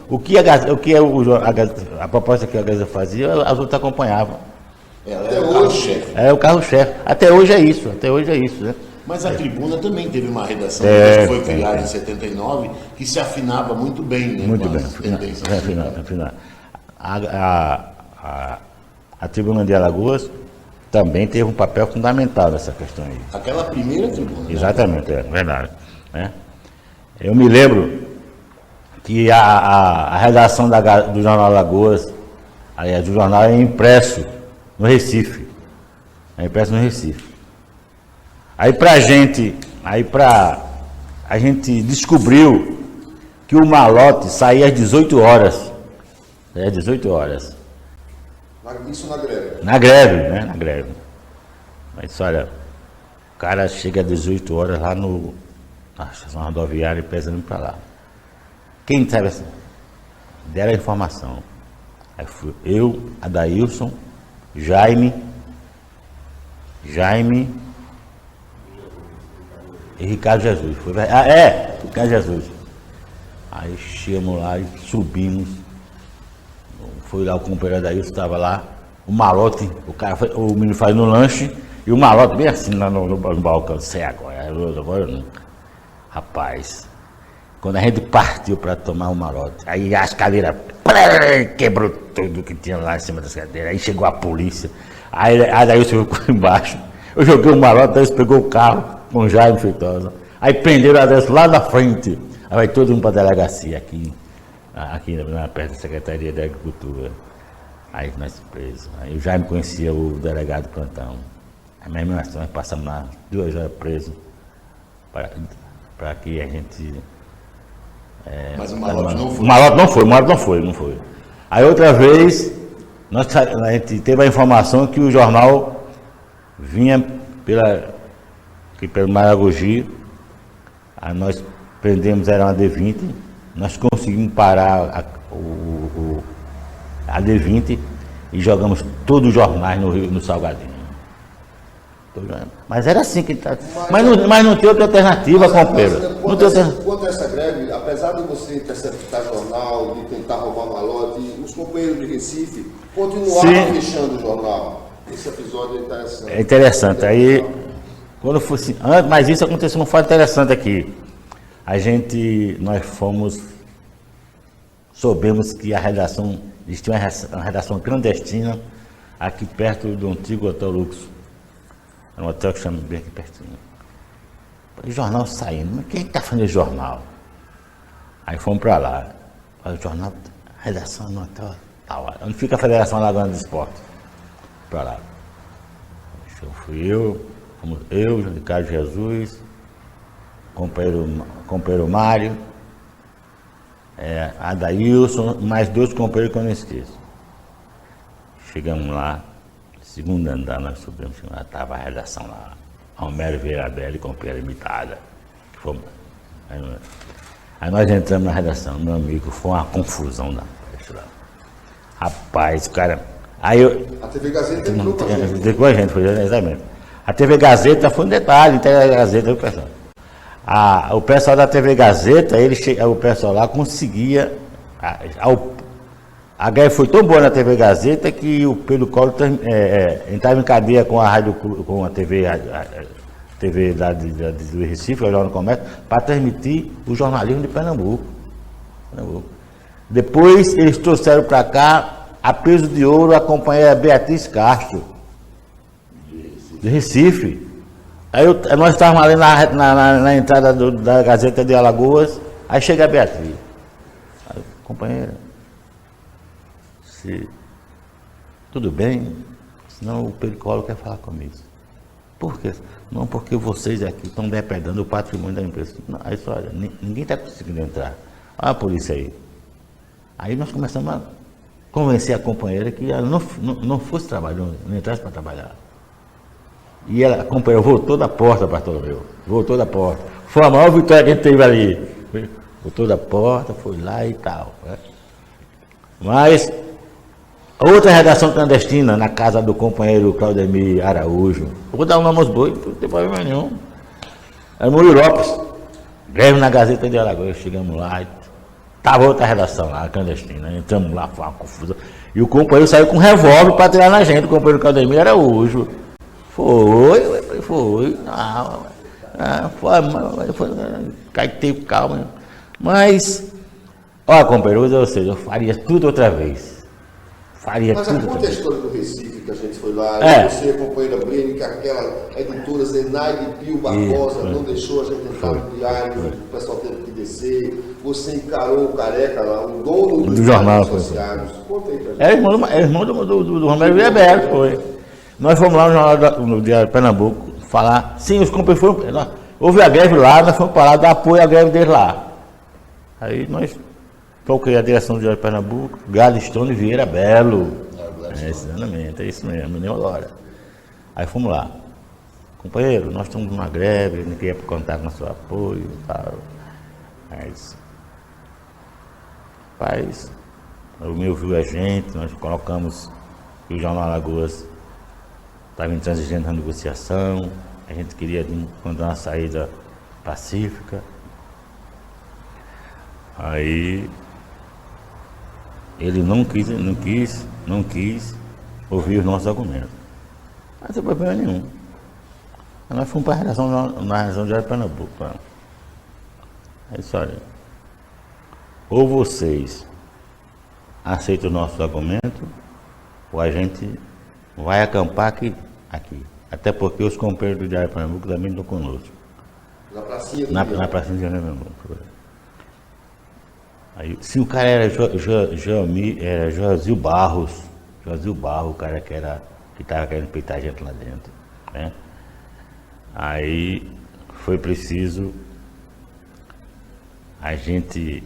a proposta que a Gazeta fazia, as outras acompanhavam. Ela era o carro-chefe. Era o carro-chefe. Até hoje é isso, né? Mas a Tribuna também teve uma redação que foi criada em 79, que se afinava muito bem, né? Muito bem, afinava. A Tribuna de Alagoas também teve um papel fundamental nessa questão aí. Aquela primeira Tribuna. Exatamente, é verdade. Né? Eu me lembro que a redação do Jornal Alagoas, aliás, do jornal é impresso no Recife. A gente descobriu que o malote saía às 18 horas. Às 18 horas. Isso na greve? Na greve. Mas olha, o cara chega às 18 horas lá na estação rodoviária e pesando para lá. Quem sabe assim? Deram a informação. Aí fui eu, Adailson, Jaime e Ricardo Jesus. Ricardo Jesus. Aí chegamos lá e subimos. Foi lá o companheiro Adailson, estava lá, o malote, o menino fazendo lanche, e o malote bem assim lá no balcão. Sei agora não. Rapaz, quando a gente partiu para tomar o malote, aí as cadeiras quebrou tudo que tinha lá em cima das cadeiras, aí chegou a polícia, aí eu ficou embaixo, eu joguei o malote, aí pegou o carro com Jaime Feitosa, aí prenderam a Adelson lá na frente, aí vai todo mundo para a delegacia aqui perto da Secretaria da Agricultura, aí nós presos, aí o Jaime conhecia o delegado plantão, aí mesmo nós passamos lá 2 horas presos, para que a gente... Mas o malote não foi. O malote não foi. Aí outra vez, a gente teve a informação que o jornal vinha pelo Maragogi, aí nós prendemos, era uma D20, nós conseguimos parar a D20 e jogamos todos os jornais no Rio, no Salgadinho. Mas era assim que tá. Mas não tem outra alternativa, companheiro. Quanto a essa greve, apesar de você interceptar jornal, de tentar roubar malote, os companheiros de Recife continuaram fechando o jornal. Esse episódio é interessante. É interessante. Aí, quando fosse. Mas isso aconteceu um fato interessante aqui. Nós soubemos que a redação, existia uma redação clandestina aqui perto do antigo Hotel Luxo. Era um hotel que chama bem aqui pertinho. O jornal saindo, mas quem está fazendo jornal? Aí fomos para lá. O jornal, redação no hotel, tal. Onde fica a Federação Alagoana de Esporte? Para lá. Fui eu, Ricardo Jesus, companheiro Mário, Adailson, mais 2 companheiros que eu não esqueço. Chegamos lá, segundo andar, nós subimos, lá estava a redação lá. Romero Veirabelli, companheira imitada. Aí nós entramos na redação, meu amigo, foi uma confusão da peste lá. Rapaz, cara. Aí a TV Gazeta entrou com a gente, foi exatamente. A TV Gazeta foi um detalhe, a Gazeta, o pessoal. O pessoal da TV Gazeta, o pessoal lá conseguia. A greve foi tão boa na TV Gazeta que o Pedro Collor entrava em cadeia com a rádio, com a TV do Recife, o Jornal do Comércio, para transmitir o jornalismo de Pernambuco. Depois eles trouxeram para cá, a peso de ouro, a companheira Beatriz Castro, de Recife. Aí nós estávamos ali na entrada da Gazeta de Alagoas, aí chega a Beatriz. Aí, companheira, tudo bem? Senão o Pedro Collor quer falar comigo. Por quê? Não, porque vocês aqui estão depredando o patrimônio da empresa. Não, aí só, olha, ninguém está conseguindo entrar. Olha a polícia aí. Aí nós começamos a convencer a companheira que ela não fosse trabalhar, não entrasse para trabalhar. E a companheira voltou da porta, Bartolomeu. Voltou da porta. Foi a maior vitória que a gente teve ali. Voltou da porta, foi lá e tal. Né? Mas outra redação clandestina na casa do companheiro Claudemir Araújo. Eu vou dar um nome aos bois, não tem problema nenhum. Era Murilo Lopes. Greve na Gazeta de Alagoas. Chegamos lá e estava outra redação lá, clandestina. Entramos lá, foi uma confusão. E o companheiro saiu com um revólver para atirar na gente, o companheiro Claudemir Araújo. Foi. Teve calma. Mas, olha, companheiro, eu faria tudo outra vez. Mas a conta a história do Recife, que a gente foi lá, você, a companheira Breno, que aquela editora Zenaide Pio Barbosa não deixou a gente entrar no diário, o pessoal teve que descer. Você encarou o Careca lá, o dono do jornal associados. Conta aí pra gente. É irmão do Romero Veirabelli, foi. Nós fomos lá no Diário de Pernambuco falar, sim, os companheiros foram. Houve a greve lá, nós fomos para lá dar apoio à greve deles lá. Aí nós toquei a direção do Diário de Pernambuco, Gladstone Vieira Belo. Exatamente, é isso mesmo, nem agora. Aí fomos lá. Companheiro, nós estamos numa greve, ninguém ia contar com o seu apoio e tal. Mas, rapaz, o meu viu a gente, nós colocamos o Jornal Alagoas estava intransigente na negociação, a gente queria encontrar uma saída pacífica. Aí ele não quis ouvir os nossos argumentos. Não tem problema nenhum. Aí nós fomos para a redação de Pernambuco. Aí disse, olha, ou vocês aceitam os nossos argumentos, ou a gente vai acampar aqui. Até porque os companheiros do Diário de Pernambuco também estão conosco. Na pracinha do Na pracinha do Diário de Pernambuco. Aí, se o cara era Joazil Barros, o cara que estava querendo peitar a gente lá dentro. Né? Aí foi preciso a gente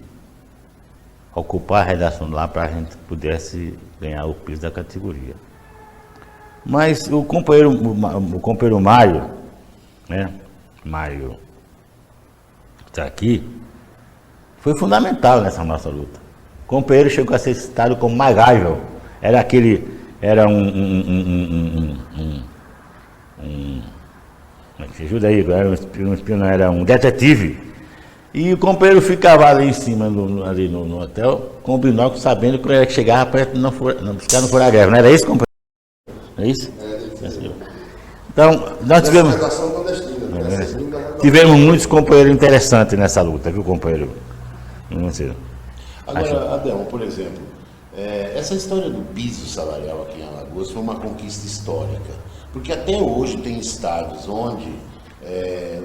ocupar a redação lá para a gente pudesse ganhar o piso da categoria. Mas o companheiro Mário, né? Mário está aqui, foi fundamental nessa nossa luta. O companheiro chegou a ser citado como MacGyver. Era me ajuda aí, era um detetive. E o companheiro ficava ali em cima, ali no hotel, com o binóculo, sabendo que ele chegava perto de os caras não foram à greve. Não era isso, companheiro? Não é isso? Então, nós tivemos muitos companheiros interessantes nessa luta, viu, companheiro? Não sei. Agora, Adelmo, por exemplo, essa história do piso salarial aqui em Alagoas foi uma conquista histórica, porque até hoje tem estados onde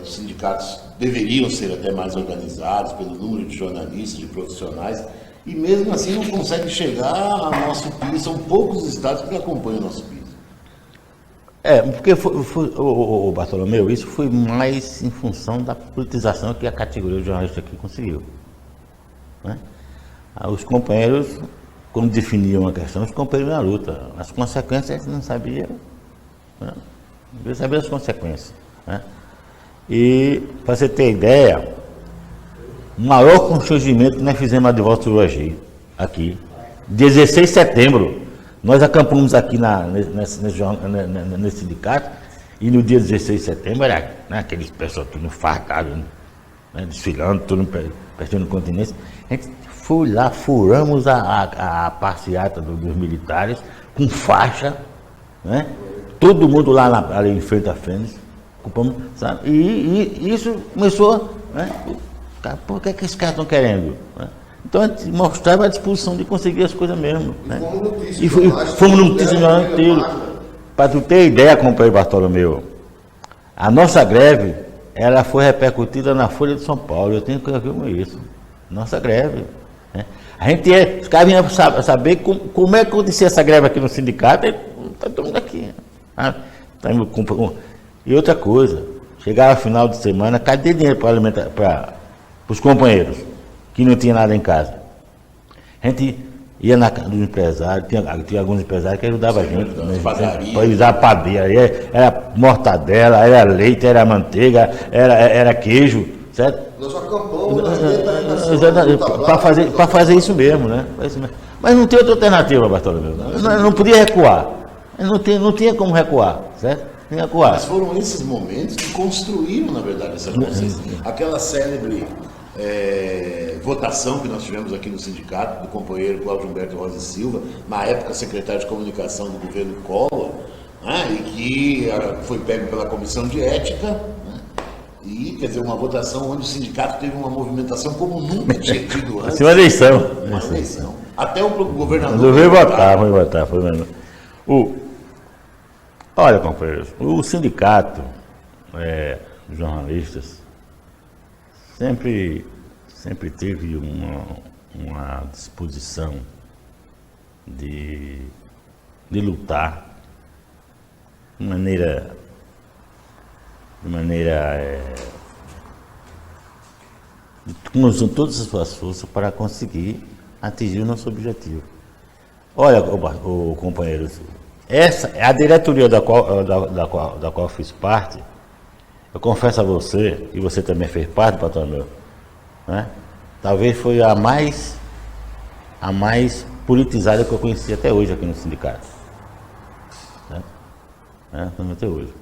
os sindicatos deveriam ser até mais organizados pelo número de jornalistas, de profissionais, e mesmo assim não consegue chegar ao nosso piso. São poucos estados que acompanham o nosso piso. Porque o Bartolomeu, isso foi mais em função da politização que a categoria de jornalista aqui conseguiu. Né? Os companheiros, quando definiam a questão, os companheiros na luta. As consequências não sabiam. Né? Não sabia as consequências. Né? E, para você ter ideia, o maior constrangimento que nós fizemos a Advocacia aqui, 16 de setembro, nós acampamos aqui nesse sindicato, e no dia 16 de setembro era, né, aqueles pessoal tudo farcado, né, desfilando, tudo prestando continência. A gente foi lá, furamos a passeata dos militares com faixa, né, todo mundo lá ali em frente à Fênix, sabe? E isso começou, né, por que esses caras estão querendo? Né? Então a gente mostrava a disposição de conseguir as coisas mesmo. Né? E fomos notícias no ano inteiro. Para tu ter ideia, companheiro Bartolomeu, a nossa greve, ela foi repercutida na Folha de São Paulo. Eu tenho que ver com isso. Nossa greve. Né? Os caras vinham saber como é que acontecia essa greve aqui no sindicato. Está todo mundo aqui. E outra coisa, chegava final de semana, cadê dinheiro para os companheiros que não tinha nada em casa? A gente ia na casa dos empresários, tinha alguns empresários que ajudavam a gente, para usar padeira, era mortadela, era leite, era manteiga, era queijo, certo? Nós acampamos para fazer isso mesmo, né? Mas não tem outra alternativa, Bartolomeu. Não podia recuar. Não tinha como recuar, certo? Mas foram esses momentos que construíram, na verdade, essa consciência. Aquela célebre votação que nós tivemos aqui no sindicato, do companheiro Cláudio Humberto Rosa e Silva, na época secretário de comunicação do governo Collor, né, e que foi pego pela comissão de ética, né, e, quer dizer, uma votação onde o sindicato teve uma movimentação como nunca tinha tido antes. Uma eleição. Até o governador... Não veio votar, foi mesmo. Olha, companheiros, o sindicato dos jornalistas sempre teve uma disposição de lutar de maneira usando todas as suas forças para conseguir atingir o nosso objetivo. Olha, companheiros, essa é a diretoria da qual fiz parte. Eu confesso a você, e você também fez parte, Bartolomeu, né? Talvez foi a mais politizada que eu conheci até hoje aqui no sindicato. Até hoje.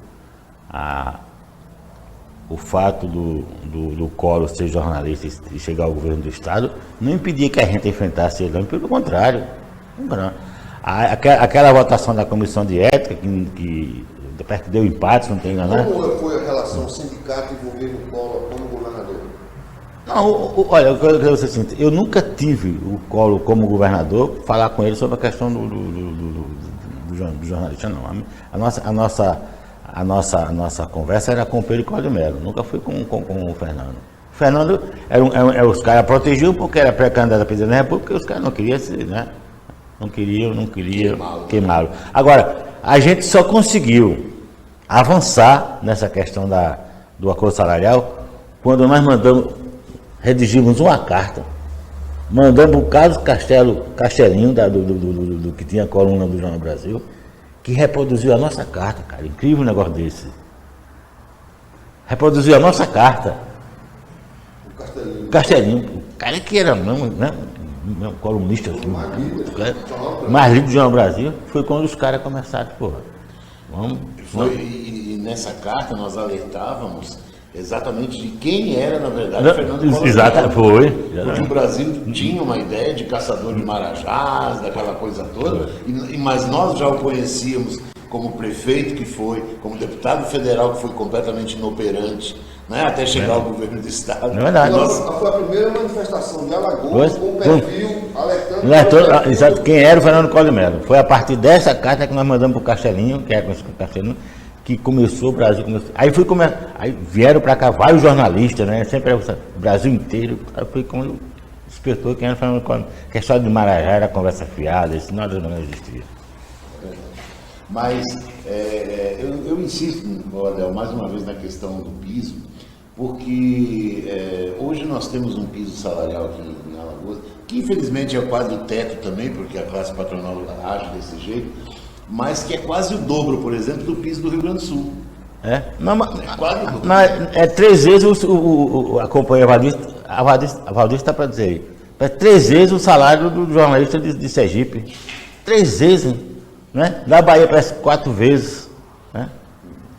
O fato do Collor ser jornalista e chegar ao governo do Estado não impedia que a gente enfrentasse ele, pelo contrário. Aquela votação da comissão de ética que deu empate, se não tem enganado. Como foi a relação sindicato e governo Collor como governador? Não, olha, eu quero dizer o seguinte, eu nunca tive o Collor como governador falar com ele sobre a questão do jornalista, não. A nossa conversa era com o Pedro Cláudio Melo, nunca foi com o Fernando. O Fernando, os caras protegiam porque era pré-candidato a presidente da República, e os caras não queriam ser, né? Não queriam queimá-lo. Agora, a gente só conseguiu avançar nessa questão do acordo salarial quando nós redigimos uma carta, mandamos o Carlos Castelinho, do que tinha a coluna do Jornal Brasil, que reproduziu a nossa carta, cara. Incrível um negócio desse. Reproduziu a nossa carta. Castelinho, o cara que era né, colunista, assim, mais lido do Jornal Brasil, foi quando os caras começaram, pô, E nessa carta nós alertávamos exatamente de quem era, na verdade, Fernando Collor. Exato, foi. Porque o Brasil tinha uma ideia de caçador de marajás, daquela coisa toda, mas nós já o conhecíamos como prefeito que foi, como deputado federal que foi completamente inoperante, né, até chegar ao governo do estado. É verdade. Foi a primeira manifestação de Alagoas com o perfil alertando. Exato, quem era o Fernando Collor de Mello. Foi a partir dessa carta que nós mandamos para o Castelinho, que é conhecido como Castelinho, que começou o Brasil. Aí vieram para cá vários jornalistas, né? Sempre o Brasil inteiro. Aí foi quando despertou quem era o Fernando Collor. Que a história de Marajá era conversa fiada, isso nada não existia. Mas eu insisto, Adel, mais uma vez na questão do piso, porque hoje nós temos um piso salarial aqui em Alagoas, que infelizmente é quase o teto também, porque a classe patronal age desse jeito, mas que é quase o dobro, por exemplo, do piso do Rio Grande do Sul. Não, quase o dobro. É 3 vezes a companhia a Valdir está para dizer aí. É 3 vezes o salário do jornalista de Sergipe. 3 vezes, né? Da Bahia parece 4 vezes, né?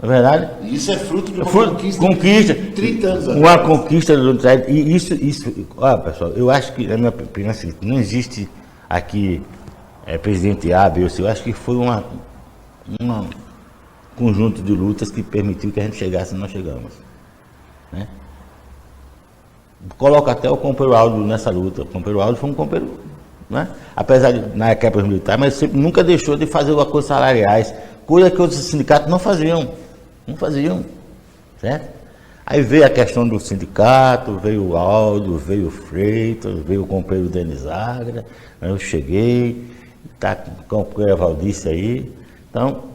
Não é verdade? E isso é fruto de uma conquista de 30 anos atrás. Uma conquista do e isso, olha, pessoal, eu acho que, na minha opinião, assim, não existe aqui presidente A, B ou C, eu acho que foi um conjunto de lutas que permitiu que a gente chegasse e nós chegamos, né? Coloca até o companheiro Aldo nessa luta. O companheiro Aldo foi um companheiro, né? Apesar de na época militar, mas sempre nunca deixou de fazer acordos salariais, coisa que outros sindicatos não faziam, certo? Aí veio a questão do sindicato, veio o Aldo, veio o Freitas, veio o companheiro Denis Agra, eu cheguei, está com o companheiro Valdice aí, então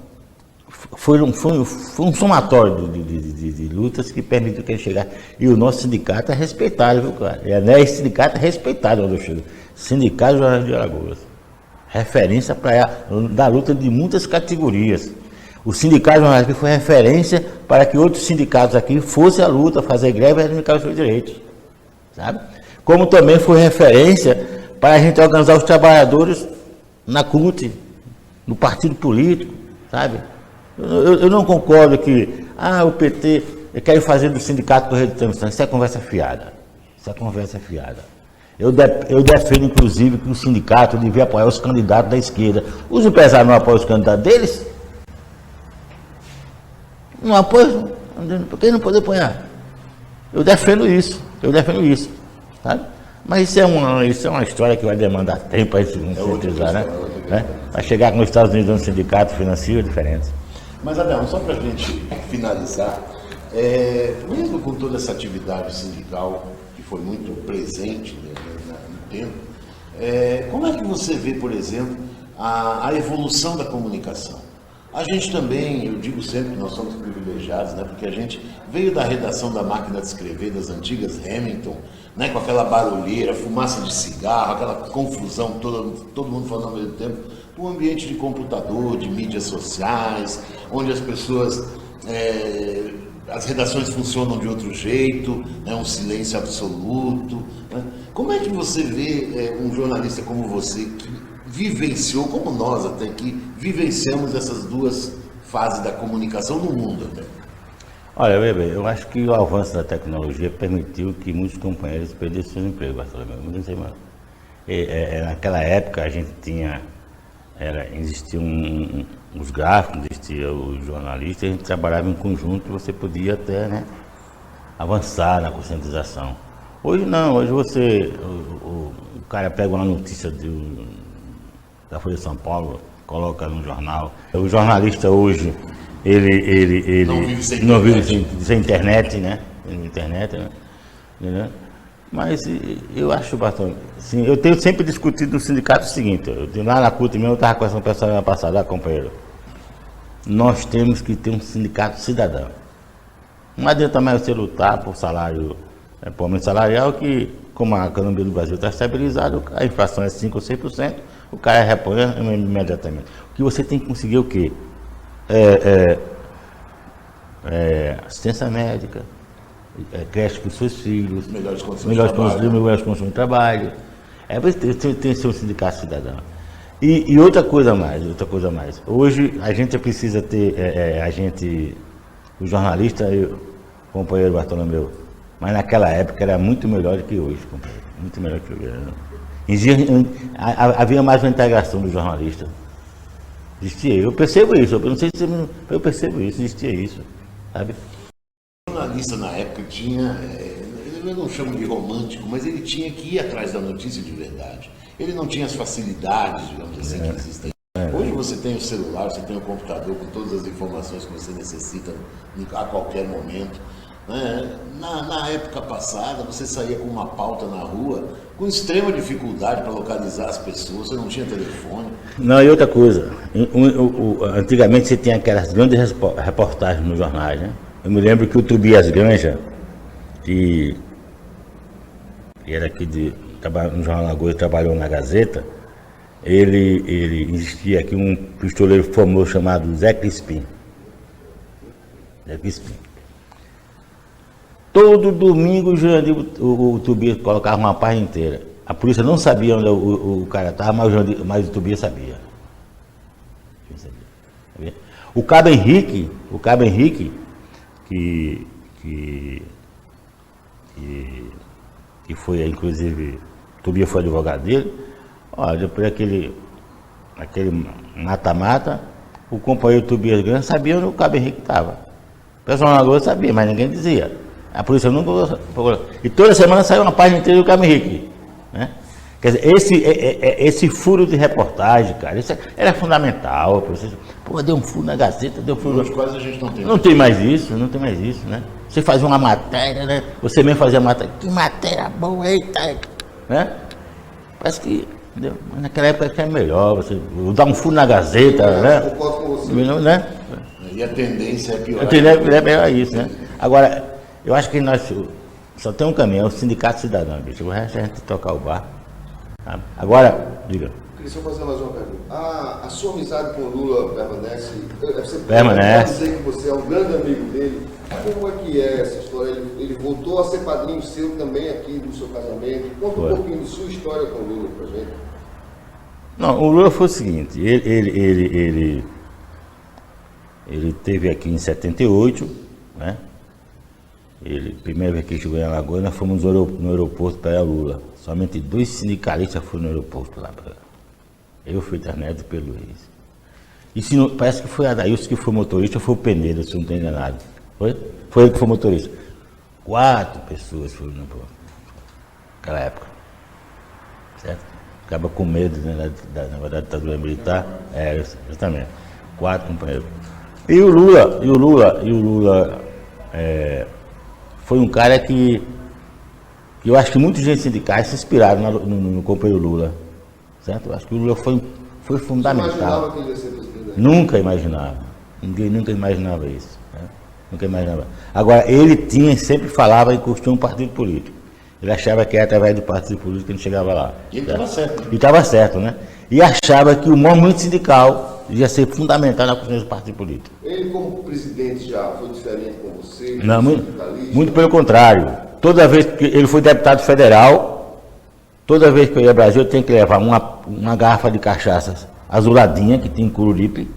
foi um somatório de lutas que permitiu que ele chegasse. E o nosso sindicato é respeitado, viu, cara? Esse sindicato é respeitado quando eu chego. Sindicato Jornalistas de Alagoas. Referência da luta de muitas categorias. O sindicato jornalista foi referência para que outros sindicatos aqui fossem à luta, fazer greve e reivindicar os seus direitos. Sabe? Como também foi referência para a gente organizar os trabalhadores na CUT, no partido político, sabe? Eu não concordo que o PT quer fazer do sindicato correio de transmissão. Isso é conversa fiada. Eu defendo, inclusive, que o sindicato devia apoiar os candidatos da esquerda. Os empresários não apoiam os candidatos deles? Não apoiam? Por que não pode apoiar? Eu defendo isso, sabe? Mas isso é uma história que vai demandar tempo para isso sintetizar, né? Vai chegar nos Estados Unidos um sindicato financeiro diferente. Mas, Adão, só para a gente finalizar, mesmo com toda essa atividade sindical que foi muito presente, né, no tempo, como é que você vê, por exemplo, a evolução da comunicação? A gente também, eu digo sempre que nós somos privilegiados, né, porque a gente veio da redação da máquina de escrever, das antigas Hamilton, né, com aquela barulheira, fumaça de cigarro, aquela confusão, todo mundo falando ao mesmo tempo, para um ambiente de computador, de mídias sociais, onde as pessoas, as redações funcionam de outro jeito, um silêncio absoluto. Né? Como é que você vê um jornalista como você, que vivenciou, como nós até aqui, vivenciamos essas duas fases da comunicação no mundo até? Olha, bebê, eu acho que o avanço da tecnologia permitiu que muitos companheiros perdessem seus empregos, não sei mais. Naquela época a gente existiam os gráficos, existia os jornalistas, a gente trabalhava em conjunto e você podia até, né, avançar na conscientização. Hoje não, hoje o cara pega uma notícia da Folha de São Paulo, coloca no jornal. O jornalista hoje, ele não vive sem internet, né? Entendeu? Mas eu acho bastante. Sim, eu tenho sempre discutido no sindicato o seguinte, lá na CUT mesmo, eu estava conversando com o pessoal na passada, companheiro. Nós temos que ter um sindicato cidadão. Não adianta mais você lutar por salário, por aumento salarial, que como a economia do Brasil está estabilizada, a inflação é 5 ou 6%, o cara repõe imediatamente. O que você tem que conseguir é o quê? Assistência médica, creche para os seus filhos, Melhores condições melhores de trabalho. melhores condições de trabalho. Tem que ser um sindicato cidadão. E outra coisa mais. Hoje a gente precisa ter, o jornalista, o companheiro Bartolomeu, mas naquela época era muito melhor do que hoje, companheiro. Muito melhor que hoje. Havia mais uma integração do jornalista. Existia, eu percebo isso, eu não sei se eu percebo isso, existia isso, sabe? O jornalista na época tinha, eu não chamo de romântico, mas ele tinha que ir atrás da notícia de verdade. Ele não tinha as facilidades, digamos assim, que existem. Hoje você tem o celular, você tem o computador com todas as informações que você necessita a qualquer momento. Na época passada, você saía com uma pauta na rua, com extrema dificuldade para localizar as pessoas, você não tinha telefone. Não, e outra coisa, antigamente você tinha aquelas grandes reportagens nos jornais, né? Eu me lembro que o Tobias Granja, que era aqui no Jornal Lagoa, trabalhou na Gazeta, ele existia aqui um pistoleiro famoso chamado Zé Crispim. Todo domingo o Tobias colocava uma página inteira. A polícia não sabia onde o cara estava, mas o Tobias sabia. O Cabo Henrique, que foi, inclusive, o Tobias foi advogado dele, olha, depois aquele mata-mata, o companheiro Tobias Grande sabia onde o Cabo Henrique estava. O pessoal na Lagoa sabia, mas ninguém dizia. A polícia nunca procurou. E toda semana saiu uma página inteira do Cabo Henrique. Né? Quer dizer, esse furo de reportagem, cara, isso era fundamental. Pô, deu um furo na Gazeta, deu um furo. Hoje quase a gente não tem. Não tem mais isso, né? Você fazia uma matéria, né? Você mesmo fazia matéria. Que matéria boa, eita! Né? Parece que, entendeu? Mas naquela época era melhor, você dar um furo na Gazeta, né? Concordo com você. Né? E a tendência é piorar. É melhor isso, né? Agora, eu acho que nós só tem um caminho, é o sindicato cidadão, bicho. O resto é a gente tocar o bar. Tá? Agora, diga. Queria só fazer mais uma pergunta. A sua amizade com o Lula permanece? Você Permanece. pode dizer que você é um grande amigo dele. Como é que é essa história? Ele voltou a ser padrinho seu também aqui do seu casamento. Conta um pouquinho de sua história com o Lula pra gente. Não, o Lula foi o seguinte, ele esteve aqui em 78, né? Primeira vez que ele chegou em Alagoas, nós fomos no aeroporto para Lula. Somente 2 sindicalistas foram no aeroporto lá. Eu fui Neto e Pedro Reis. E parece que foi a Adailson que foi motorista, foi o Penedo, se não estou enganado. Foi? Foi ele que foi motorista. 4 pessoas foram no aeroporto. Naquela época. Certo? Acaba com medo, né, da ditadura militar. Exatamente. 4 companheiros. E o Lula foi um cara que eu acho que muitos agentes sindicais se inspiraram no companheiro Lula, certo? Eu acho que o Lula foi fundamental. Você imaginava que ele ia ser presidente? Nunca imaginava. Ninguém nunca imaginava isso. Né? Nunca imaginava. Agora, ele sempre falava em construir um partido político. Ele achava que era através do partido político que ele chegava lá. E ele estava certo. Né? E estava certo, né? E achava que o movimento sindical ia ser fundamental na construção do partido político. Ele, como presidente, já foi diferente com você? Não, muito pelo contrário. Toda vez que ele foi deputado federal, toda vez que eu ia ao Brasil, eu tenho que levar uma garrafa de cachaça azuladinha, que tem em Cururipe,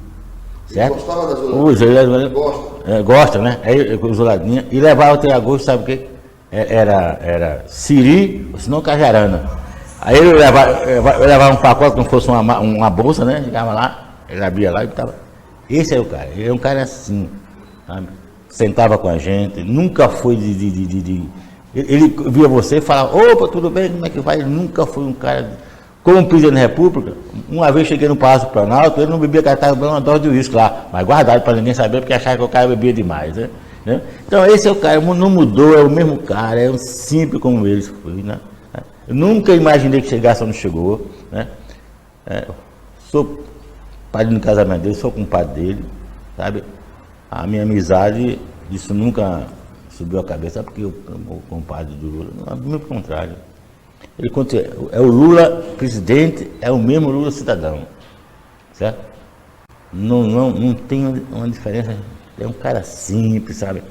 certo? Ele gostava da azuladinha? Gosta, né? Aí, azuladinha. E levava até agosto, sabe o quê? Era siri, ou senão cajarana. Aí eu levava um pacote como se fosse uma bolsa, né? Chegava lá, ele abria lá e estava. Esse é o cara, ele é um cara assim, sabe? Sentava com a gente, nunca foi Ele via você e falava, opa, tudo bem, como é que vai? Ele nunca foi um cara. Como presidente da República, uma vez cheguei no Palácio Planalto, ele não bebia, que estava bebendo uma dose de uísque lá, mas guardado para ninguém saber, porque achava que o cara bebia demais, né? Então esse é o cara, não mudou, é o mesmo cara, é um simples como ele foi, né? Eu nunca imaginei que chegasse onde chegou, né? Sou padrinho do casamento dele, sou compadre dele, sabe? A minha amizade, isso nunca subiu a cabeça, porque o compadre do Lula, não, pelo contrário. Ele é o Lula presidente, é o mesmo Lula cidadão, certo? Não tem uma diferença, é um cara simples, sabe?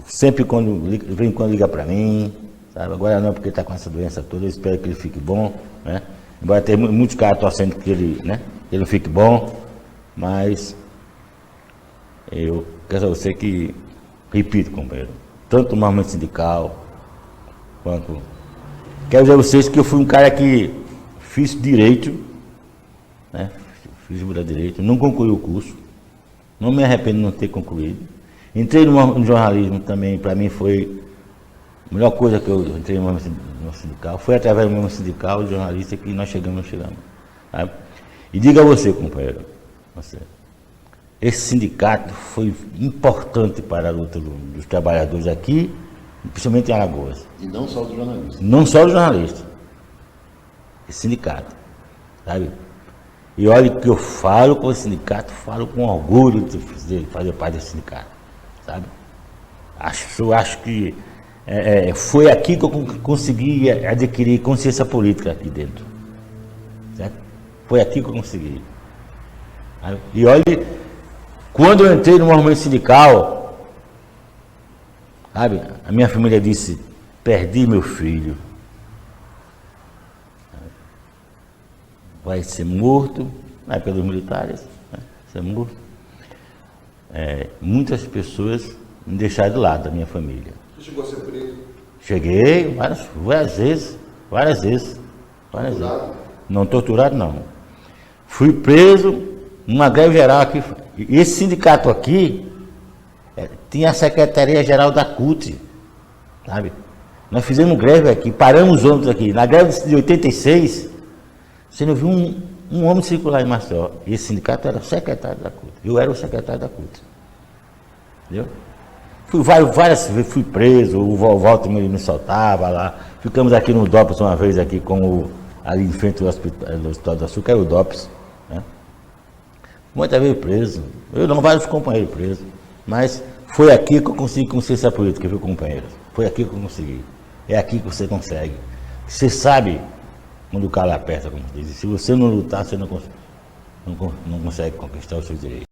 sempre vem quando liga para mim, sabe? Agora não, porque está com essa doença toda, eu espero que ele fique bom, né? Embora tenha muitos caras torcendo que ele, né, que ele não fique bom, mas eu quero dizer a você que, repito, companheiro, tanto no movimento sindical, quanto... Quero dizer a vocês que eu fui um cara que fiz direito, né? Fiz direito, não concluí o curso, não me arrependo de não ter concluído. Entrei no jornalismo também, para mim foi a melhor coisa que eu entrei no sindical. Foi através do movimento sindical, de jornalista, que nós chegamos. Sabe? E diga a você, companheiro, esse sindicato foi importante para a luta dos trabalhadores aqui, principalmente em Alagoas. E não só do jornalista. Não só do jornalista. Esse sindicato, sabe? E olha que eu falo com o sindicato, falo com orgulho de fazer parte desse sindicato, sabe? Acho que foi aqui que eu consegui adquirir consciência política aqui dentro, certo? Foi aqui que eu consegui. Sabe? E olha, quando eu entrei no movimento sindical, sabe? A minha família disse, perdi meu filho. Vai ser morto, na época dos militares, né? Ser morto. Muitas pessoas me deixaram de lado da minha família. Você chegou a ser preso? Cheguei várias vezes. Torturado? Não torturado, não. Fui preso numa greve geral aqui. Esse sindicato aqui tinha a Secretaria-Geral da CUT, sabe? Nós fizemos greve aqui, paramos ônibus aqui. Na greve de 86, você não viu um homem circular em Maceió. E esse sindicato era o secretário da CUT. Eu era o secretário da CUT. Entendeu? Várias vezes fui preso, o Walter me soltava lá. Ficamos aqui no DOPS uma vez, aqui ali em frente ao Hospital do Açúcar, era o DOPS. Né? Muitas vezes preso. Eu não, vários companheiros presos. Mas foi aqui que eu consegui consciência política, viu, companheiros? Foi aqui que eu consegui. É aqui que você consegue. Você sabe quando o calo aperta, como diz. Se você não lutar, você não consegue conquistar os seus direitos.